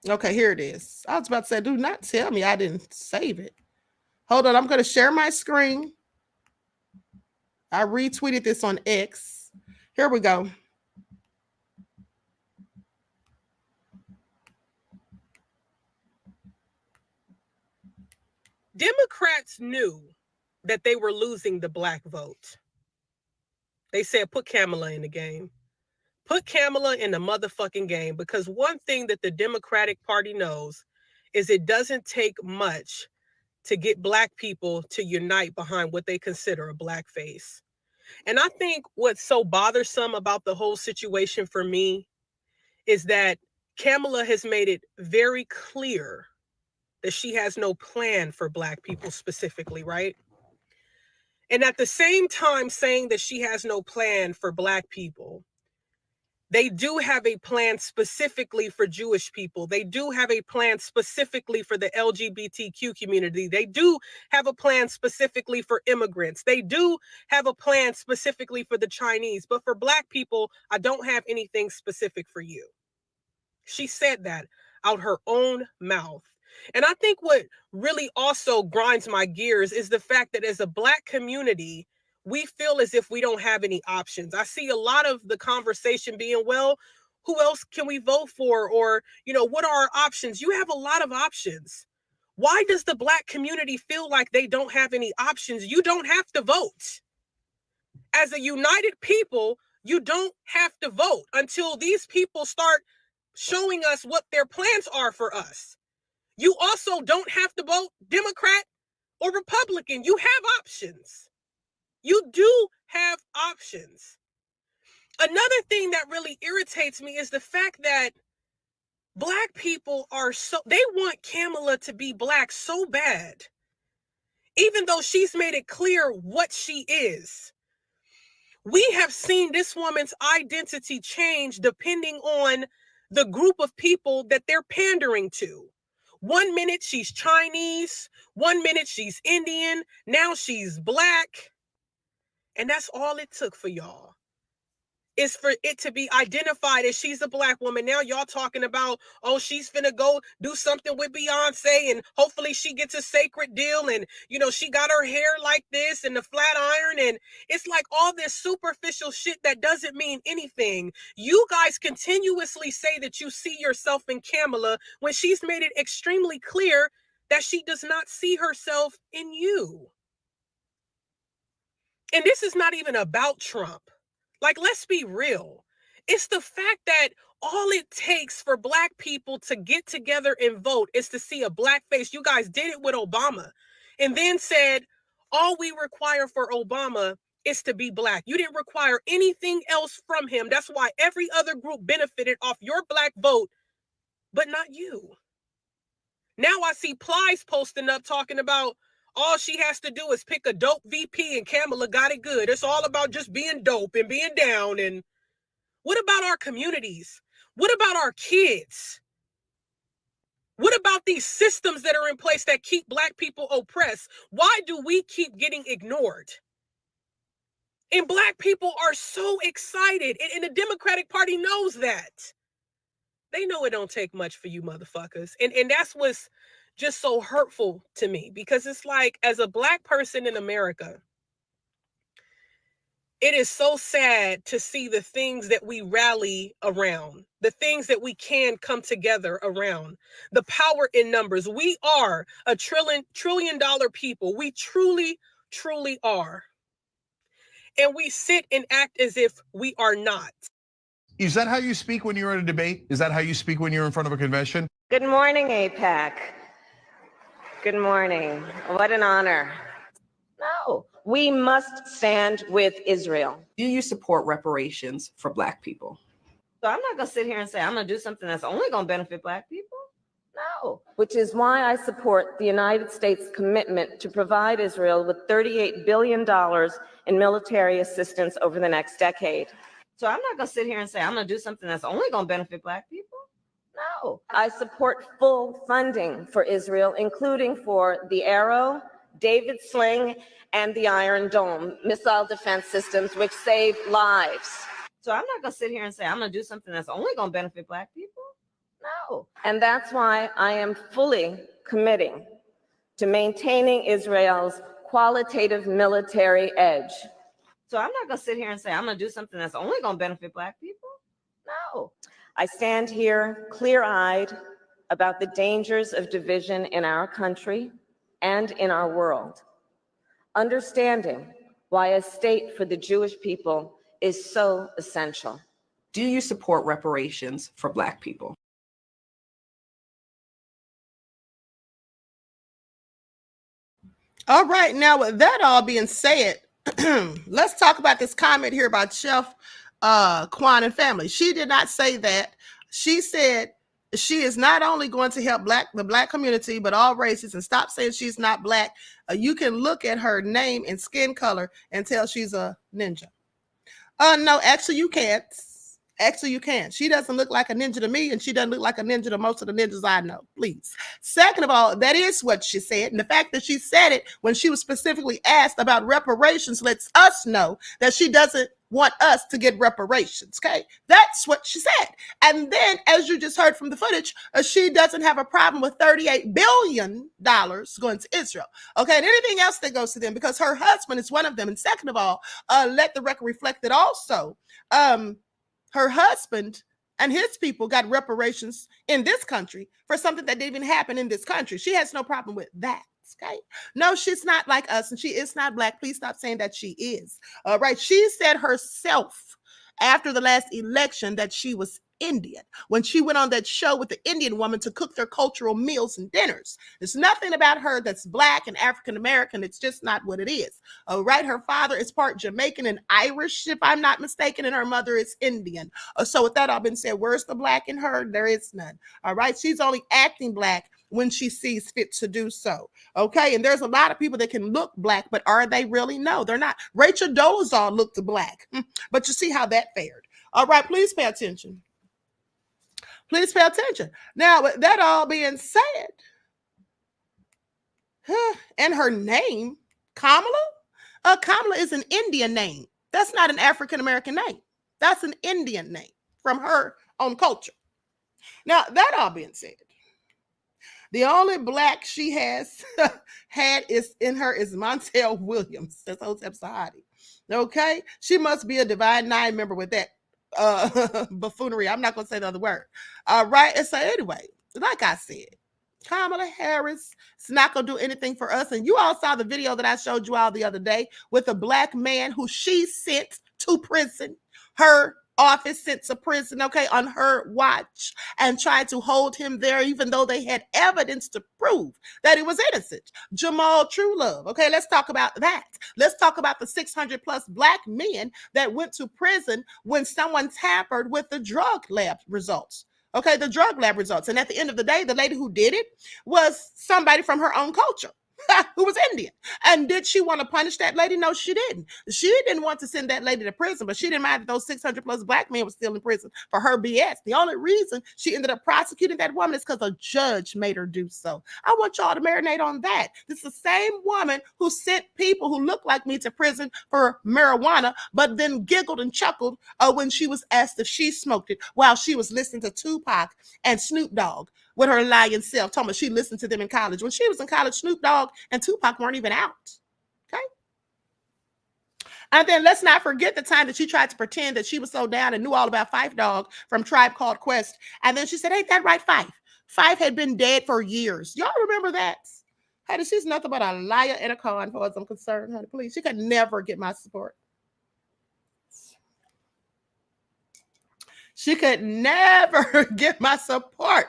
Okay, here it is. I was about to say, do not tell me I didn't save it. Hold on, I'm going to share my screen. I retweeted this on X. Here we go. Democrats knew that they were losing the Black vote. They said, put Kamala in the game. Put Kamala in the motherfucking game, because one thing that the Democratic Party knows is it doesn't take much to get Black people to unite behind what they consider a Black face. And I think what's so bothersome about the whole situation for me is that Kamala has made it very clear that she has no plan for Black people specifically, right? And at the same time saying that she has no plan for Black people, they do have a plan specifically for Jewish people. They do have a plan specifically for the LGBTQ community. They do have a plan specifically for immigrants. They do have a plan specifically for the Chinese. But for Black people, I don't have anything specific for you. She said that out her own mouth. And I think what really also grinds my gears is the fact that as a Black community, we feel as if we don't have any options. I see a lot of the conversation being, well, who else can we vote for? Or, what are our options? You have a lot of options. Why does the Black community feel like they don't have any options? You don't have to vote. As a united people, you don't have to vote until these people start showing us what their plans are for us. You also don't have to vote Democrat or Republican. You have options. You do have options. Another thing that really irritates me is the fact that Black people are they want Kamala to be black so bad, even though she's made it clear what she is. We have seen this woman's identity change depending on the group of people that they're pandering to. 1 minute she's Chinese, 1 minute she's Indian, now she's black. And that's all it took for y'all, is for it to be identified as she's a black woman. Now y'all talking about, oh, she's finna go do something with Beyonce and hopefully she gets a sacred deal, and you know, she got her hair like this and the flat iron, and it's like all this superficial shit that doesn't mean anything. You guys continuously say that you see yourself in Kamala when she's made it extremely clear that she does not see herself in you. And this is not even about Trump. Like, let's be real. It's the fact that all it takes for black people to get together and vote is to see a black face. You guys did it with Obama and then said, all we require for Obama is to be black. You didn't require anything else from him. That's why every other group benefited off your black vote, but not you. Now I see Plies posting up talking about all she has to do is pick a dope VP and Kamala got it good. It's all about just being dope and being down. And what about our communities? What about our kids? What about these systems that are in place that keep black people oppressed? Why do we keep getting ignored? And black people are so excited. And the Democratic Party knows that. They know it don't take much for you motherfuckers. And that's what's just so hurtful to me, because it's like, as a black person in America, it is so sad to see the things that we rally around, the things that we can come together around, the power in numbers. We are a trillion dollar people. We truly, truly are. And we sit and act as if we are not. Is that how you speak when you're at a debate? Is that how you speak when you're in front of a convention? Good morning, AIPAC. Good morning. What an honor. No, we must stand with Israel. Do you support reparations for black people? So I'm not going to sit here and say I'm going to do something that's only going to benefit black people. No, which is why I support the United States commitment to provide Israel with $38 billion in military assistance over the next decade. So I'm not going to sit here and say I'm going to do something that's only going to benefit black people. No, I support full funding for Israel, including for the Arrow, David Sling, and the Iron Dome missile defense systems, which save lives. So I'm not going to sit here and say I'm going to do something that's only going to benefit black people. No. And that's why I am fully committing to maintaining Israel's qualitative military edge. So I'm not going to sit here and say I'm going to do something that's only going to benefit black people. No. I stand here clear-eyed about the dangers of division in our country and in our world, understanding why a state for the Jewish people is so essential. Do you support reparations for black people? All right, now with that all being said, let's talk about this comment here about Chef Quan and family. She did not say that. She said she is not only going to help the black community, but all races, and stop saying she's not black. You can look at her name and skin color and tell she's a ninja. No, actually you can't. Actually, you can. She doesn't look like a ninja to me, and she doesn't look like a ninja to most of the ninjas I know. Please. Second of all, that is what she said. And the fact that she said it when she was specifically asked about reparations lets us know that she doesn't want us to get reparations. Okay. That's what she said. And then, as you just heard from the footage, she doesn't have a problem with $38 billion going to Israel. Okay. And anything else that goes to them, because her husband is one of them. And second of all, let the record reflect that also, her husband and his people got reparations in this country for something that didn't even happen in this country. She has no problem with that. Okay. No, she's not like us, and she is not black. Please stop saying that she is. Right. She said herself after the last election that she was Indian when she went on that show with the Indian woman to cook their cultural meals and dinners. There's nothing about her that's Black and African American. It's just not what it is. All right. Her father is part Jamaican and Irish, if I'm not mistaken, and her mother is Indian. So with that all been said, where's the Black in her? There is none. All right. She's only acting Black when she sees fit to do so. Okay. And there's a lot of people that can look Black, but are they really? No, they're not. Rachel Dolezal looked Black, but you see how that fared. All right. Please pay attention. Please pay attention. Now, with that all being said, and her name, Kamala, Kamala is an Indian name. That's not an African American name. That's an Indian name from her own culture. Now, that all being said, the only Black she has had is in her is Montel Williams. That's Hotep Sahadi. Okay, she must be a Divine Nine member with that buffoonery. I'm not going to say the other word. All right. And so anyway, like I said, Kamala Harris is not going to do anything for us. And you all saw the video that I showed you all the other day with a Black man who she sent to prison. Her office sent to prison, okay, on her watch, and tried to hold him there even though they had evidence to prove that he was innocent. Jamal Truelove, okay, let's talk about that. Let's talk about the 600 plus Black men that went to prison when someone tampered with the drug lab results. Okay, the drug lab results. And at the end of the day, the lady who did it was somebody from her own culture. Who was Indian. And did she want to punish that lady? No, she didn't. She didn't want to send that lady to prison, but she didn't mind that those 600 plus Black men were still in prison for her BS. The only reason she ended up prosecuting that woman is because a judge made her do so. I want y'all to marinate on that. This is the same woman who sent people who look like me to prison for marijuana, but then giggled and chuckled when she was asked if she smoked it while she was listening to Tupac and Snoop Dogg with her lying self, talking about she listened to them in college. When she was in college, Snoop Dogg and Tupac weren't even out. Okay. And then let's not forget the time that she tried to pretend that she was so down and knew all about Phife Dawg from Tribe Called Quest. And then she said, ain't that right, Phife? Phife had been dead for years. Y'all remember that? Honey, she's nothing but a liar and a con, as far as I'm concerned, honey. Please, she could never get my support. She could never get my support.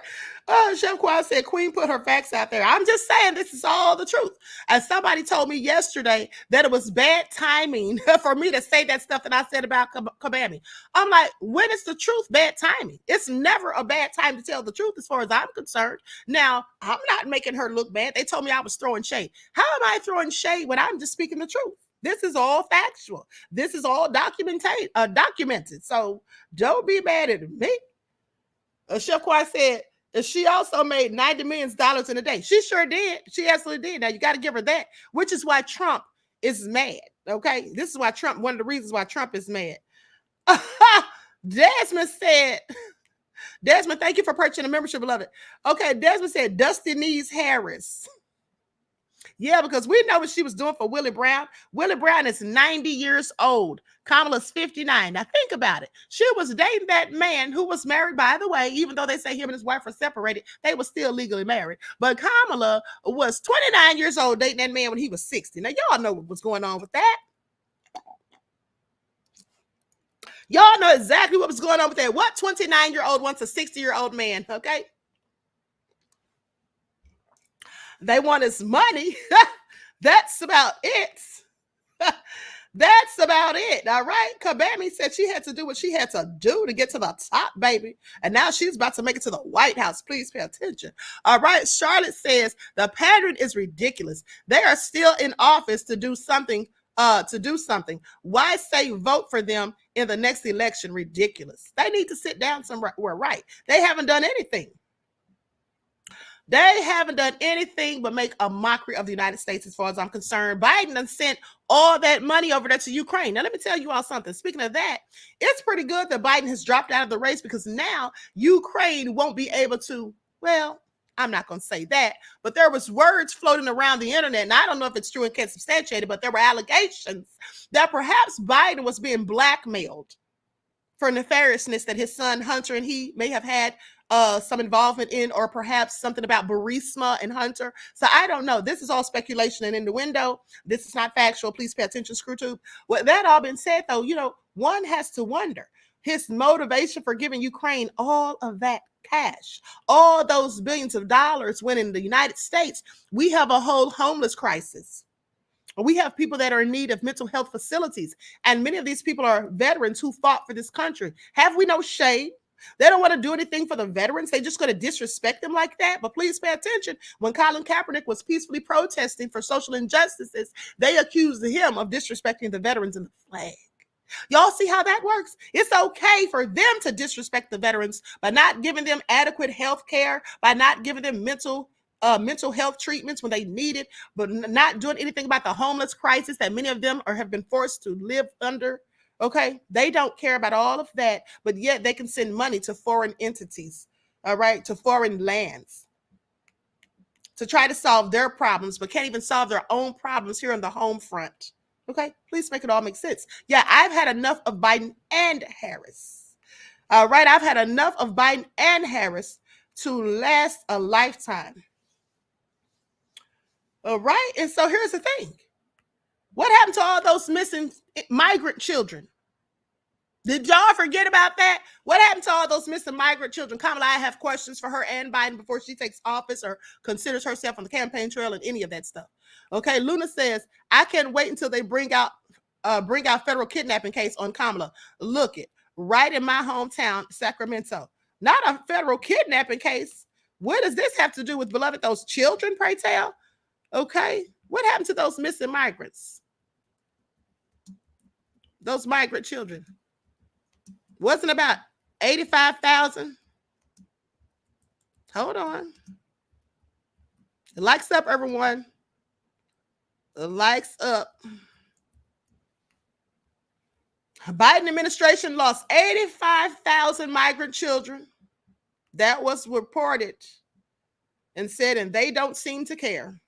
Chef Quad said, Queen put her facts out there. I'm just saying this is all the truth. And somebody told me yesterday that it was bad timing for me to say that stuff that I said about Kabami. I'm like, when is the truth bad timing? It's never a bad time to tell the truth as far as I'm concerned. Now, I'm not making her look bad. They told me I was throwing shade. How am I throwing shade when I'm just speaking the truth? This is all factual. This is all documented. So don't be mad at me. Chef Quad said, she also made $90 million in a day. She sure did. She absolutely did. Now, you got to give her that, which is why Trump is mad, okay? This is why Trump, one of the reasons why Trump is mad. Desmond said, Desmond, thank you for purchasing a membership, beloved. Okay, Desmond said, Dusty needs Harris. Yeah, because we know what she was doing for Willie Brown. Willie Brown is 90 years old. Kamala's 59. Now think about it. She was dating that man who was married, by the way, even though they say him and his wife were separated, they were still legally married. But Kamala was 29 years old dating that man when he was 60. Now y'all know what was going on with that. Y'all know exactly what was going on with that. What 29-year-old wants a 60-year-old man, okay? They want his money. That's about it. That's about it. All right. Kabami said she had to do what she had to do to get to the top, baby. And now she's about to make it to the White House. Please pay attention. All right. Charlotte says the pattern is ridiculous. They are still in office to do something. Why say vote for them in the next election? Ridiculous. They need to sit down somewhere, right? They haven't done anything. They haven't done anything but make a mockery of the United States as far as I'm concerned. Biden done sent all that money over there to Ukraine. Now, let me tell you all something. Speaking of that, it's pretty good that Biden has dropped out of the race because now Ukraine won't be able to, well, I'm not going to say that, but there was words floating around the internet, and I don't know if it's true and can't substantiate it, but there were allegations that perhaps Biden was being blackmailed for nefariousness that his son Hunter and he may have had some involvement in, or perhaps something about Burisma and Hunter. So I don't know. This is all speculation and innuendo. This is not factual. Please pay attention, ScrewTube. With that all been said, though, you know, one has to wonder, his motivation for giving Ukraine all of that cash, all those billions of dollars, when in the United States, we have a whole homeless crisis. We have people that are in need of mental health facilities. And many of these people are veterans who fought for this country. Have we no shame? They don't want to do anything for the veterans. They're just going to disrespect them like that. But please pay attention. When Colin Kaepernick was peacefully protesting for social injustices, they accused him of disrespecting the veterans and the flag. Y'all see how that works? It's okay for them to disrespect the veterans by not giving them adequate health care, by not giving them mental health treatments when they need it, but not doing anything about the homeless crisis that many of them have been forced to live under. Okay, they don't care about all of that, but yet they can send money to foreign entities, all right, to foreign lands to try to solve their problems, but can't even solve their own problems here on the home front. Okay, please make it all make sense. Yeah, I've had enough of Biden and Harris. All right, I've had enough of Biden and Harris to last a lifetime. All right, and so here's the thing. What happened to all those missing migrant children? Did y'all forget about that? What happened to all those missing migrant children? Kamala, I have questions for her and Biden before she takes office or considers herself on the campaign trail and any of that stuff. Okay, Luna says, I can't wait until they bring out federal kidnapping case on Kamala. Look it, right in my hometown, Sacramento. Not a federal kidnapping case. What does this have to do with, beloved, those children, pray tell? Okay, what happened to those missing migrants? Those migrant children. Wasn't about 85,000? Hold on. Likes up, everyone. Likes up. Biden administration lost 85,000 migrant children. That was reported and said, and they don't seem to care.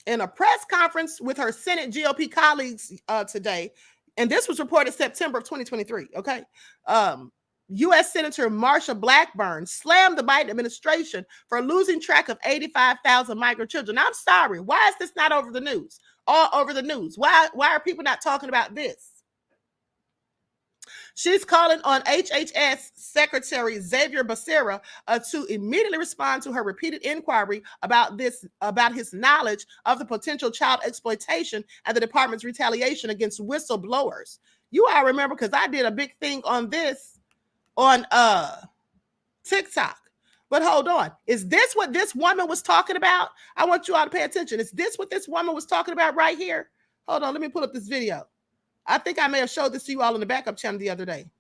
In a press conference with her Senate GOP colleagues today, and this was reported September of 2023, okay? U.S. Senator Marsha Blackburn slammed the Biden administration for losing track of 85,000 migrant children. I'm sorry. Why is this not over the news? All over the news. Why are people not talking about this? She's calling on HHS Secretary Xavier Becerra to immediately respond to her repeated inquiry about his knowledge of the potential child exploitation and the department's retaliation against whistleblowers. You all remember, because I did a big thing on this on TikTok. But hold on. Is this what this woman was talking about? I want you all to pay attention. Is this what this woman was talking about right here? Hold on. Let me pull up this video. I think I may have showed this to you all in the backup channel the other day.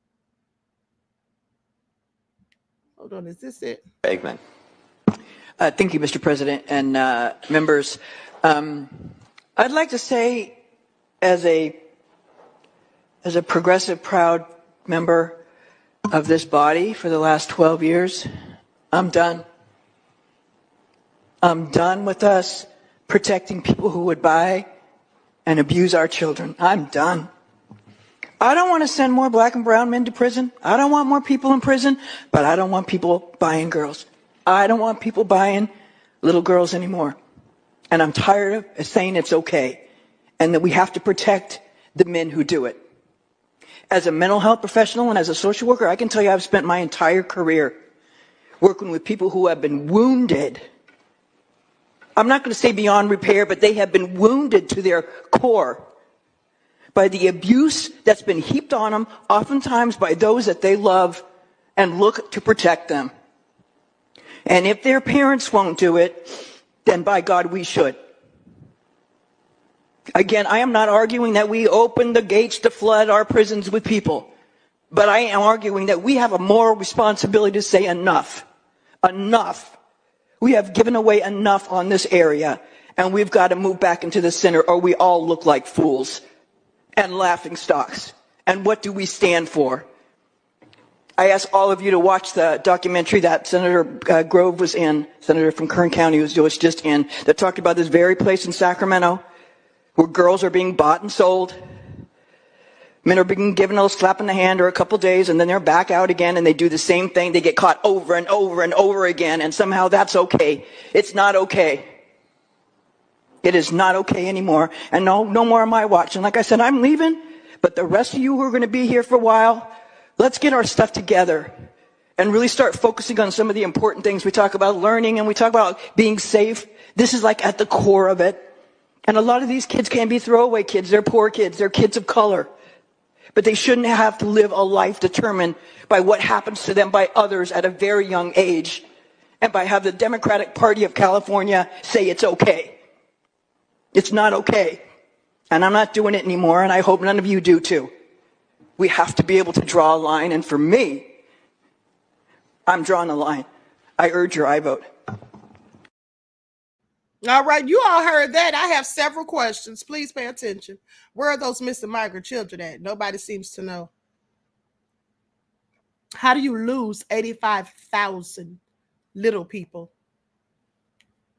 Hold on, is this it? Eggman. Thank you, Mr. President and members. I'd like to say, as a progressive, proud member of this body for the last 12 years, I'm done. I'm done with us protecting people who would buy and abuse our children. I'm done. I don't want to send more black and brown men to prison. I don't want more people in prison, but I don't want people buying girls. I don't want people buying little girls anymore. And I'm tired of saying it's okay and that we have to protect the men who do it. As a mental health professional and as a social worker, I can tell you I've spent my entire career working with people who have been wounded. I'm not going to say beyond repair, but they have been wounded to their core by the abuse that's been heaped on them, oftentimes by those that they love and look to protect them. And if their parents won't do it, then by God, we should. Again, I am not arguing that we open the gates to flood our prisons with people, but I am arguing that we have a moral responsibility to say enough. Enough. We have given away enough on this area, and we've got to move back into the center, or we all look like fools and laughing stocks. And what do we stand for? I ask all of you to watch the documentary that Senator Grove was in, Senator from Kern County was just in, that talked about this very place in Sacramento where girls are being bought and sold. Men are being given a little slap in the hand or a couple days, and then they're back out again, and they do the same thing. They get caught over and over and over again, and somehow that's okay. It's not okay. It is not okay anymore. And no more am I watching. Like I said, I'm leaving, but the rest of you who are going to be here for a while, let's get our stuff together and really start focusing on some of the important things. We talk about learning and we talk about being safe. This is like at the core of it. And a lot of these kids can't be throwaway kids. They're poor kids. They're kids of color. But they shouldn't have to live a life determined by what happens to them by others at a very young age, and by have the Democratic Party of California say it's okay. It's not okay. And I'm not doing it anymore, and I hope none of you do too. We have to be able to draw a line, and for me, I'm drawing a line. I urge your I vote. All right, you all heard that. I have several questions. Please pay attention. Where are those missing migrant children at? Nobody seems to know. How do you lose 85,000 little people?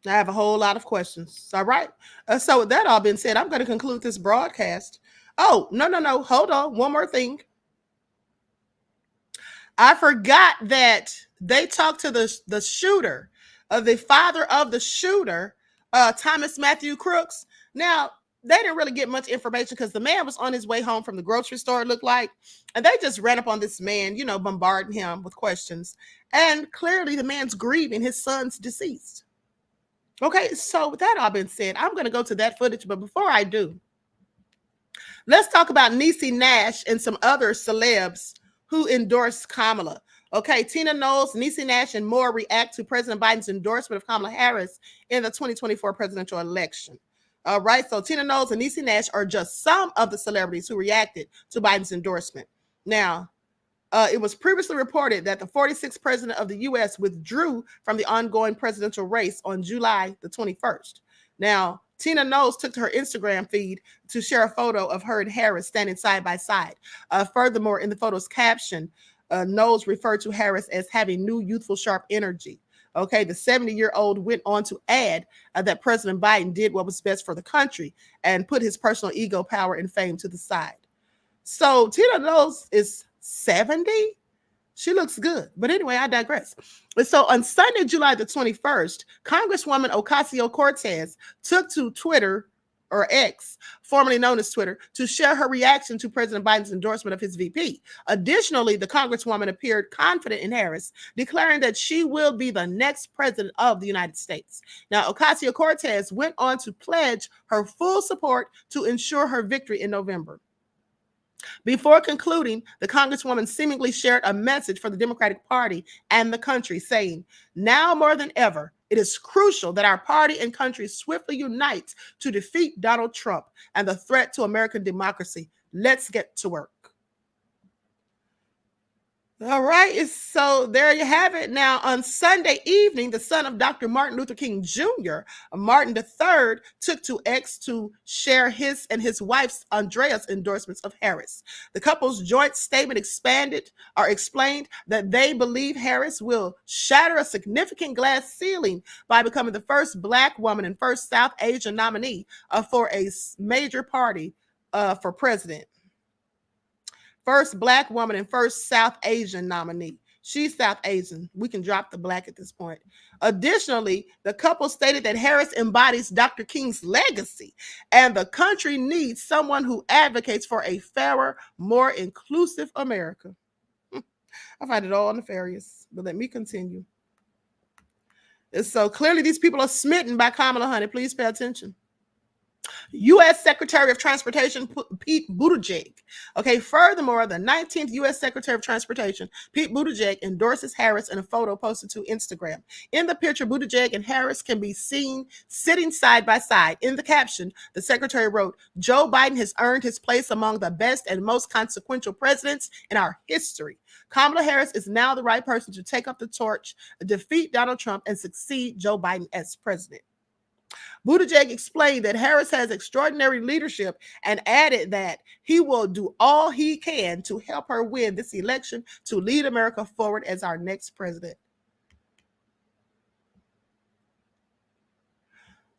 I have a whole lot of questions. All right. So with that all being said, I'm going to conclude this broadcast. Oh, no. Hold on. One more thing. I forgot that they talked to the shooter, the father of the shooter, Thomas Matthew Crooks. Now, they didn't really get much information because the man was on his way home from the grocery store, it looked like. And they just ran up on this man, bombarding him with questions. And clearly the man's grieving his son's deceased. Okay, so with that all been said, I'm going to go to that footage. But before I do, let's talk about Niecy Nash and some other celebs who endorsed Kamala. Okay, Tina Knowles, Niecy Nash, and more react to President Biden's endorsement of Kamala Harris in the 2024 presidential election. All right, so Tina Knowles and Niecy Nash are just some of the celebrities who reacted to Biden's endorsement. Now, it was previously reported that the 46th president of the U.S. withdrew from the ongoing presidential race on July the 21st. Now, Tina Knowles took to her Instagram feed to share a photo of her and Harris standing side by side. Furthermore, in the photo's caption, Knowles referred to Harris as having new, youthful, sharp energy. Okay, the 70-year-old went on to add that President Biden did what was best for the country and put his personal ego, power, and fame to the side. So Tina Knowles is 70. She looks good. But anyway, I digress. So on Sunday, July the 21st, Congresswoman Ocasio-Cortez took to Twitter, or X, formerly known as Twitter, to share her reaction to President Biden's endorsement of his VP. Additionally, the Congresswoman appeared confident in Harris, declaring that she will be the next president of the United States. Now, Ocasio-Cortez went on to pledge her full support to ensure her victory in November. Before concluding, the Congresswoman seemingly shared a message for the Democratic Party and the country, saying, "Now more than ever, it is crucial that our party and country swiftly unite to defeat Donald Trump and the threat to American democracy. Let's get to work." All right, so there you have it. Now, on Sunday evening, the son of Dr. Martin Luther King Jr., Martin III, took to X to share his and his wife's Andrea's endorsements of Harris. The couple's joint statement explained that they believe Harris will shatter a significant glass ceiling by becoming the first Black woman and first South Asian nominee for a major party for president. First Black woman and first South Asian nominee. She's South Asian. We can drop the Black at this point. Additionally, the couple stated that Harris embodies Dr. King's legacy, and the country needs someone who advocates for a fairer, more inclusive America. I find it all nefarious, but let me continue. So clearly these people are smitten by Kamala, honey. Please pay attention. U.S. Secretary of Transportation Pete Buttigieg. Okay, furthermore, the 19th U.S. Secretary of Transportation Pete Buttigieg endorses Harris in a photo posted to Instagram. In the picture, Buttigieg and Harris can be seen sitting side by side. In the caption, the secretary wrote, "Joe Biden has earned his place among the best and most consequential presidents in our history. Kamala Harris is now the right person to take up the torch, defeat Donald Trump, and succeed Joe Biden as president." Buttigieg explained that Harris has extraordinary leadership and added that he will do all he can to help her win this election to lead America forward as our next president.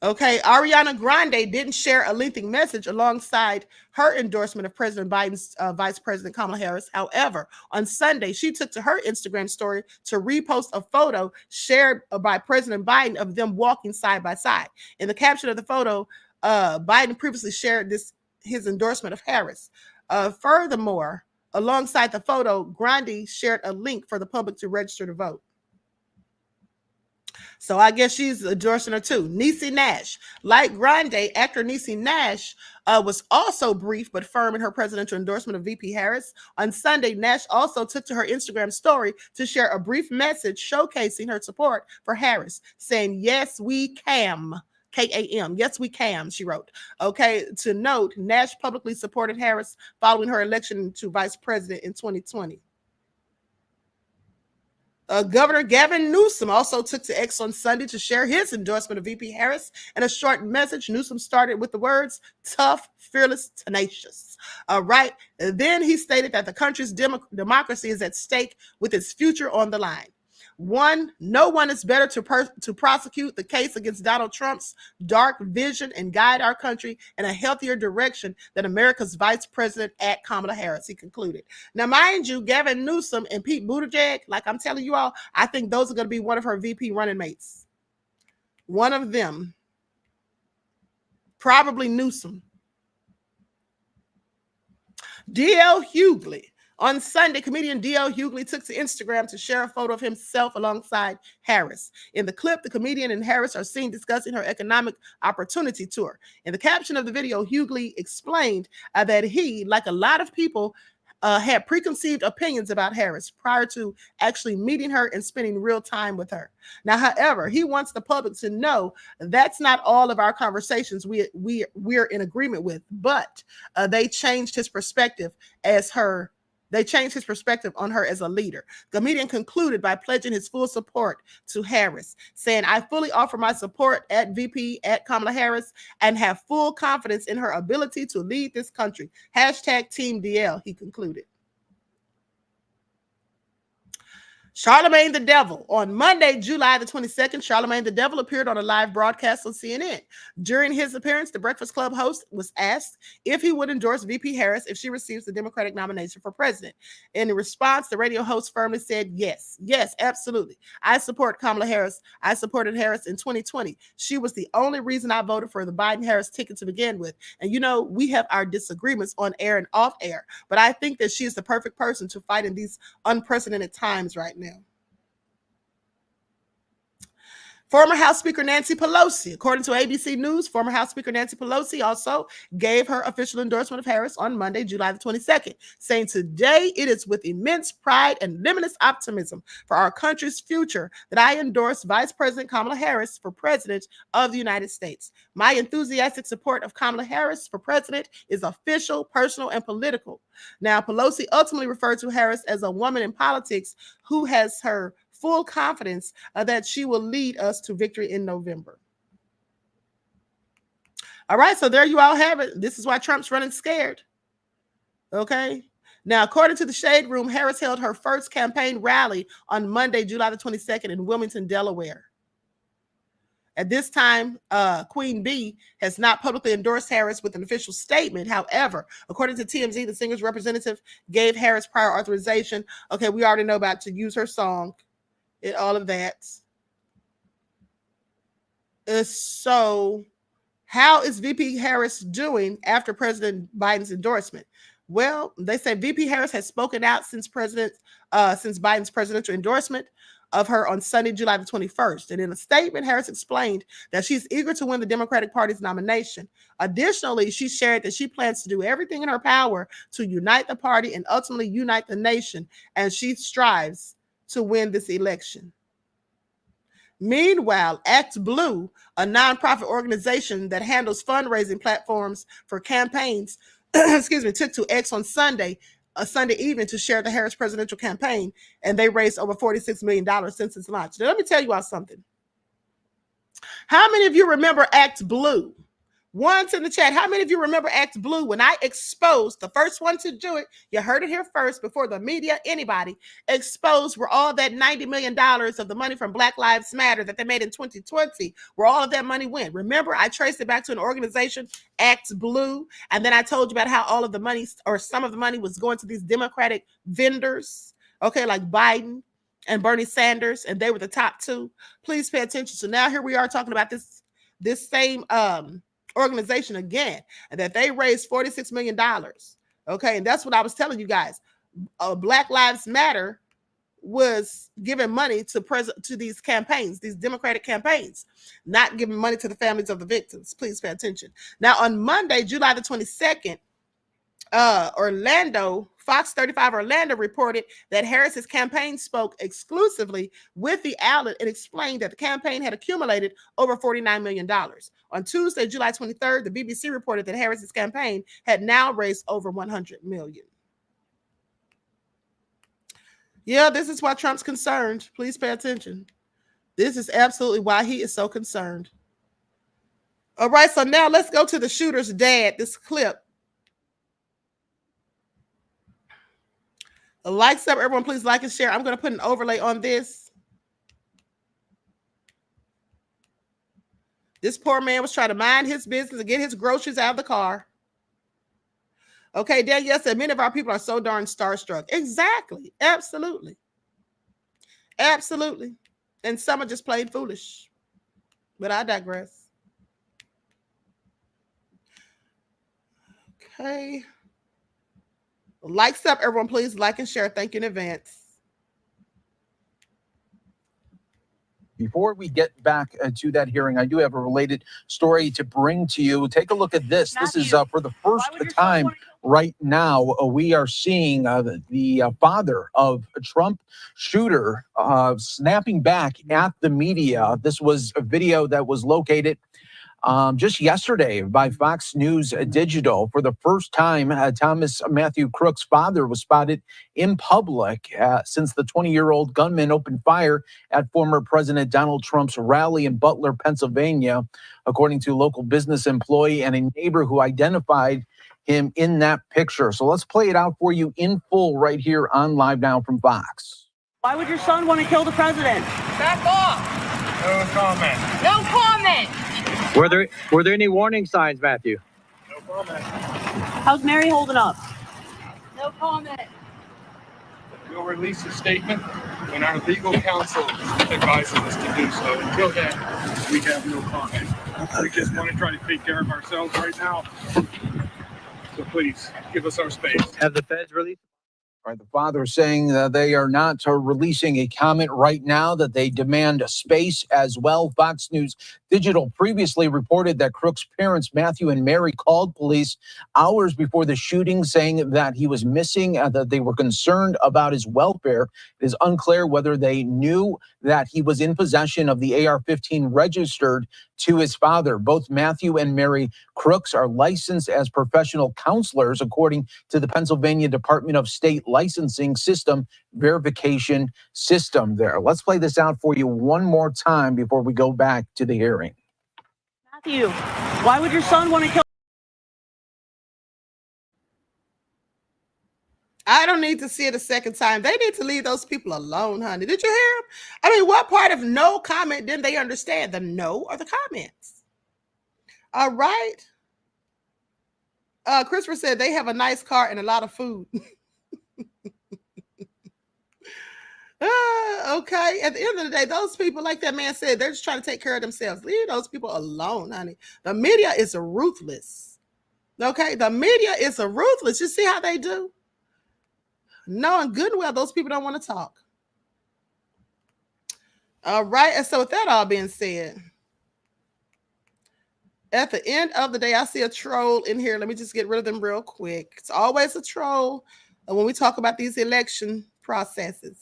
Okay, Ariana Grande didn't share a lengthy message alongside her endorsement of President Biden's Vice President Kamala Harris. However, on Sunday, she took to her Instagram story to repost a photo shared by President Biden of them walking side by side. In the caption of the photo, Biden previously shared his endorsement of Harris. Furthermore, alongside the photo, Grande shared a link for the public to register to vote. So I guess she's endorsing her too. Niecy Nash. Like Grande, actor Niecy Nash was also brief but firm in her presidential endorsement of VP Harris. On Sunday, Nash also took to her Instagram story to share a brief message showcasing her support for Harris, saying, "Yes, we can." K-A-M. Yes, we can, she wrote. Okay, to note, Nash publicly supported Harris following her election to vice president in 2020. Governor Gavin Newsom also took to X on Sunday to share his endorsement of VP Harris. In a short message, Newsom started with the words, "tough, fearless, tenacious." Right. Then he stated that the country's democracy is at stake with its future on the line. No one is better to prosecute the case against Donald Trump's dark vision and guide our country in a healthier direction than America's vice president at Kamala Harris, he concluded. Now, mind you, Gavin Newsom and Pete Buttigieg, like I'm telling you all, I think those are going to be one of her VP running mates. One of them. Probably Newsom. D.L. Hughley. On Sunday, comedian D.L. Hughley took to Instagram to share a photo of himself alongside Harris. In the clip, the comedian and Harris are seen discussing her economic opportunity tour. In the caption of the video, Hughley explained that he, like a lot of people, had preconceived opinions about Harris prior to actually meeting her and spending real time with her. Now, however, he wants the public to know that's not all of our conversations we're in agreement with, but they changed his perspective on her as a leader. The comedian concluded by pledging his full support to Harris, saying, "I fully offer my support at VP at Kamala Harris and have full confidence in her ability to lead this country. Hashtag Team DL," he concluded. Charlamagne the Devil. On Monday, July the 22nd, Charlamagne the Devil appeared on a live broadcast on CNN. During his appearance, the Breakfast Club host was asked if he would endorse VP Harris if she receives the Democratic nomination for president. In response, the radio host firmly said, yes, absolutely. I support Kamala Harris. I supported Harris in 2020. She was the only reason I voted for the Biden-Harris ticket to begin with. And you know, we have our disagreements on air and off air, but I think that she is the perfect person to fight in these unprecedented times right now. Former House Speaker Nancy Pelosi. According to ABC News, former House Speaker Nancy Pelosi also gave her official endorsement of Harris on Monday, July the 22nd, saying, "Today it is with immense pride and limitless optimism for our country's future that I endorse Vice President Kamala Harris for President of the United States. My enthusiastic support of Kamala Harris for President is official, personal, and political." Now, Pelosi ultimately referred to Harris as a woman in politics who has her full confidence that she will lead us to victory in November. All right, so there you all have it. This is why Trump's running scared. Okay. Now, according to the Shade Room, Harris held her first campaign rally on Monday, July the 22nd in Wilmington, Delaware. At this time, Queen Bee has not publicly endorsed Harris with an official statement. However, according to TMZ, the singer's representative gave Harris prior authorization. Okay, we already know about to use her song and all of that. So how is VP Harris doing after President Biden's endorsement? Well, they say VP Harris has spoken out since Biden's presidential endorsement of her on Sunday, July the 21st. And in a statement, Harris explained that she's eager to win the Democratic Party's nomination. Additionally, she shared that she plans to do everything in her power to unite the party and ultimately unite the nation, and she strives to win this election. Meanwhile, Act Blue, a nonprofit organization that handles fundraising platforms for campaigns, took to X on Sunday evening to share the Harris presidential campaign, and they raised over $46 million since its launch. Now, let me tell you all something. How many of you remember Act Blue? Once in the chat, how many of you remember Act Blue when I exposed, the first one to do it, you heard it here first before the media, anybody, exposed where all that $90 million of the money from Black Lives Matter that they made in 2020, where all of that money went. Remember, I traced it back to an organization, Act Blue, and then I told you about how all of the money, or some of the money, was going to these Democratic vendors, okay, like Biden and Bernie Sanders, and they were the top two. Please pay attention. So now here we are talking about this same organization again, and that they raised $46 million. Okay, and that's what I was telling you guys. Black Lives Matter was giving money to these campaigns, these Democratic campaigns, not giving money to the families of the victims. Please pay attention. Now, on Monday, July the 22nd, Fox 35 Orlando reported that Harris's campaign spoke exclusively with the outlet and explained that the campaign had accumulated over $49 million. On Tuesday, July 23rd, the BBC reported that Harris's campaign had now raised over $100 million. Yeah, this is why Trump's concerned. Please pay attention. This is absolutely why he is so concerned. All right, so now let's go to the shooter's dad, this clip. Likes up, everyone, please like and share. I'm going to put an overlay on this. This poor man was trying to mind his business and get his groceries out of the car. Okay, Danielle said many of our people are so darn starstruck. Exactly. Absolutely. Absolutely. And some are just plain foolish. But I digress. Okay. Likes up, everyone, please like and share. Thank you in advance. Before we get back to that hearing, I do have a related story to bring to you. Take a look at this. This is for the first time right now. We are seeing the father of a Trump shooter snapping back at the media. This was a video that was located just yesterday by Fox News Digital. For the first time, Thomas Matthew Crook's father was spotted in public since the 20-year-old gunman opened fire at former President Donald Trump's rally in Butler, Pennsylvania, according to a local business employee and a neighbor who identified him in that picture. So let's play it out for you in full right here on Live Now from Fox. Why would your son want to kill the president? Back off! No comment. No comment! Were there any warning signs, Matthew? No comment. How's Mary holding up? No comment. We'll release a statement when our legal counsel advises us to do so. Until then, we have no comment. We just want to try to take care of ourselves right now. So please, give us our space. Have the feds released? Right, the father saying that they are not releasing a comment right now, that they demand a space as well. Fox News Digital previously reported that Crook's parents, Matthew and Mary, called police hours before the shooting, saying that he was missing, that they were concerned about his welfare. It is unclear whether they knew that he was in possession of the AR-15 registered to his father. Both Matthew and Mary Crooks are licensed as professional counselors, according to the Pennsylvania Department of State licensing system verification system there. Let's play this out for you one more time before we go back to the hearing. Matthew, why would your son want to kill? I don't need to see it a second time. They need to leave those people alone, honey. Did you hear them? I mean, what part of no comment didn't they understand? The no or the comments? All right. Christopher said they have a nice car and a lot of food. Okay. At the end of the day, those people, like that man said, they're just trying to take care of themselves. Leave those people alone, honey. The media is ruthless. Okay. The media is ruthless. You see how they do? Knowing good and well, those people don't want to talk. All right. And so with that all being said, at the end of the day, I see a troll in here. Let me just get rid of them real quick. It's always a troll when we talk about these election processes.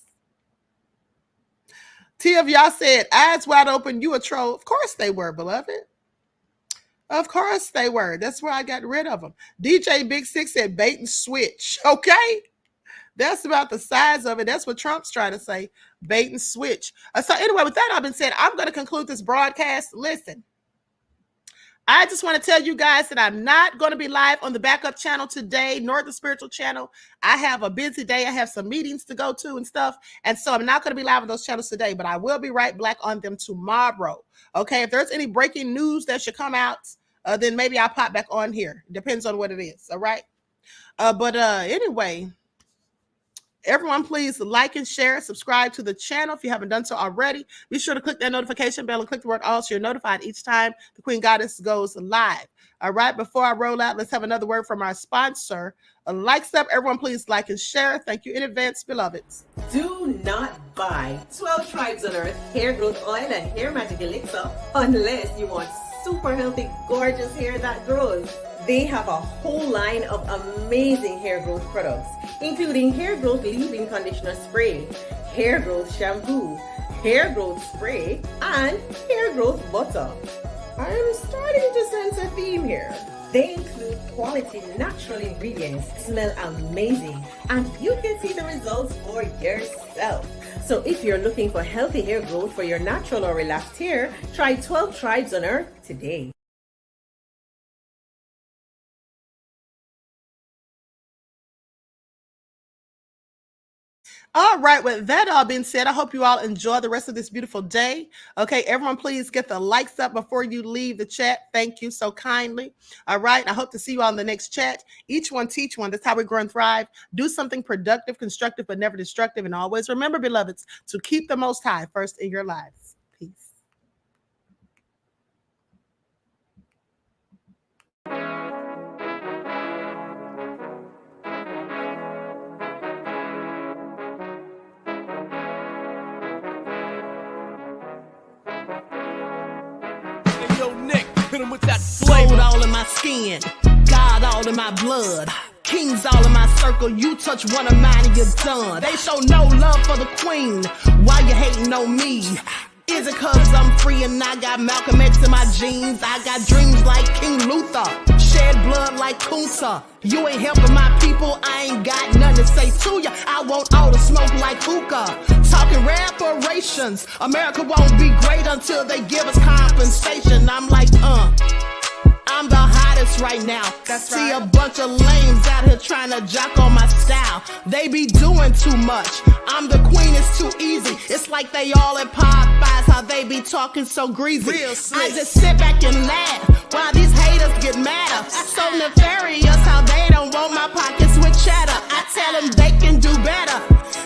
T of y'all said, eyes wide open, you a troll. Of course they were, beloved. Of course they were. That's where I got rid of them. DJ Big Six said bait and switch. Okay. That's about the size of it. That's what Trump's trying to say. Bait and switch. So anyway, with that all been said, I'm going to conclude this broadcast. Listen, I just want to tell you guys that I'm not going to be live on the backup channel today, nor the spiritual channel. I have a busy day. I have some meetings to go to and stuff. And so I'm not going to be live on those channels today, but I will be right back on them tomorrow. Okay. If there's any breaking news that should come out, then maybe I'll pop back on here. Depends on what it is. All right. But anyway, Everyone, please like and share, subscribe to the channel if you haven't done so already. Be sure to click that notification bell and click the word all so you're notified each time the Queen Goddess goes live. All right, before I roll out, let's have another word from our sponsor. Likes up, everyone, please like and share. Thank you in advance, beloveds. Do not buy 12 Tribes on Earth hair growth oil and hair magic elixir unless you want super healthy, gorgeous hair that grows. They have a whole line of amazing hair growth products, including hair growth leave-in conditioner spray, hair growth shampoo, hair growth spray, and hair growth butter. I'm starting to sense a theme here. They include quality natural ingredients, smell amazing, and you can see the results for yourself. So if you're looking for healthy hair growth for your natural or relaxed hair, try 12 Tribes on Earth today. All right, with that all being said, I hope you all enjoy the rest of this beautiful day. Okay, everyone, please get the likes up before you leave the chat. Thank you so kindly. All right, I hope to see you all in the next chat. Each one teach one. That's how we grow and thrive. Do something productive, constructive, but never destructive. And always remember, beloveds, to keep the Most High first in your lives. Peace. Hit him with that flavor. All in my skin, God all in my blood, kings all in my circle. You touch one of mine and you're done. They show no love for the queen. Why you hating on me? Is it cause I'm free and I got Malcolm X in my jeans? I got dreams like King Luther, shed blood like Kunsa. You ain't helping my people, I ain't got nothing to say to ya. I want all the smoke like hookah. Talking reparations, America won't be great until they give us compensation. I'm like, I'm the hottest right now. That's See right. A bunch of lames out here trying to jock on my style. They be doing too much. I'm the queen, it's too easy. It's like they all at Popeyes, how they be talking so greasy. I just sit back and laugh while these haters get madder. So nefarious how they don't want my pockets with cheddar. I tell them they can do better.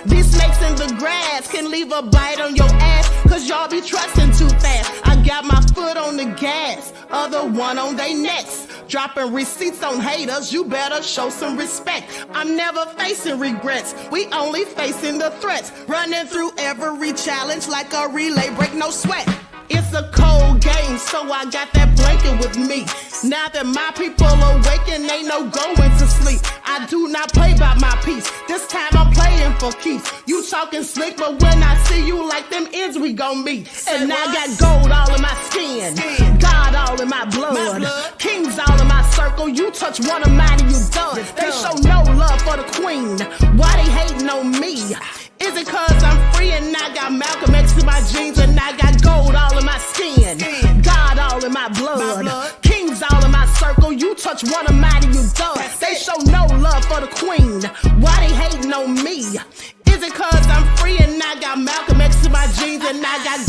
These snakes in the grass can leave a bite on your ass, cause y'all be trusting too fast. I got my foot on the gas, other one on they necks. Dropping receipts on haters, you better show some respect. I'm never facing regrets, we only facing the threats. Running through every challenge like a relay, break no sweat. It's a cold game, so I got that blanket with me. Now that my people awaken, ain't no going to sleep. I do not play by my piece, this time I'm playing for keeps. You talking slick, but when I see you like them ends, we gon' meet. And I got gold all in my skin, God all in my blood, kings all in my circle. You touch one of mine and you done. They show no love for the queen. Why they hating on me? Is it cause I'm free and I got Malcolm X in my jeans and I got gold all in my skin, God all in my blood, kings all in my circle. You touch one of mine and you done. They show no love for the queen. Why they hating on me? Is it cause I'm free and I got Malcolm X in my jeans and I got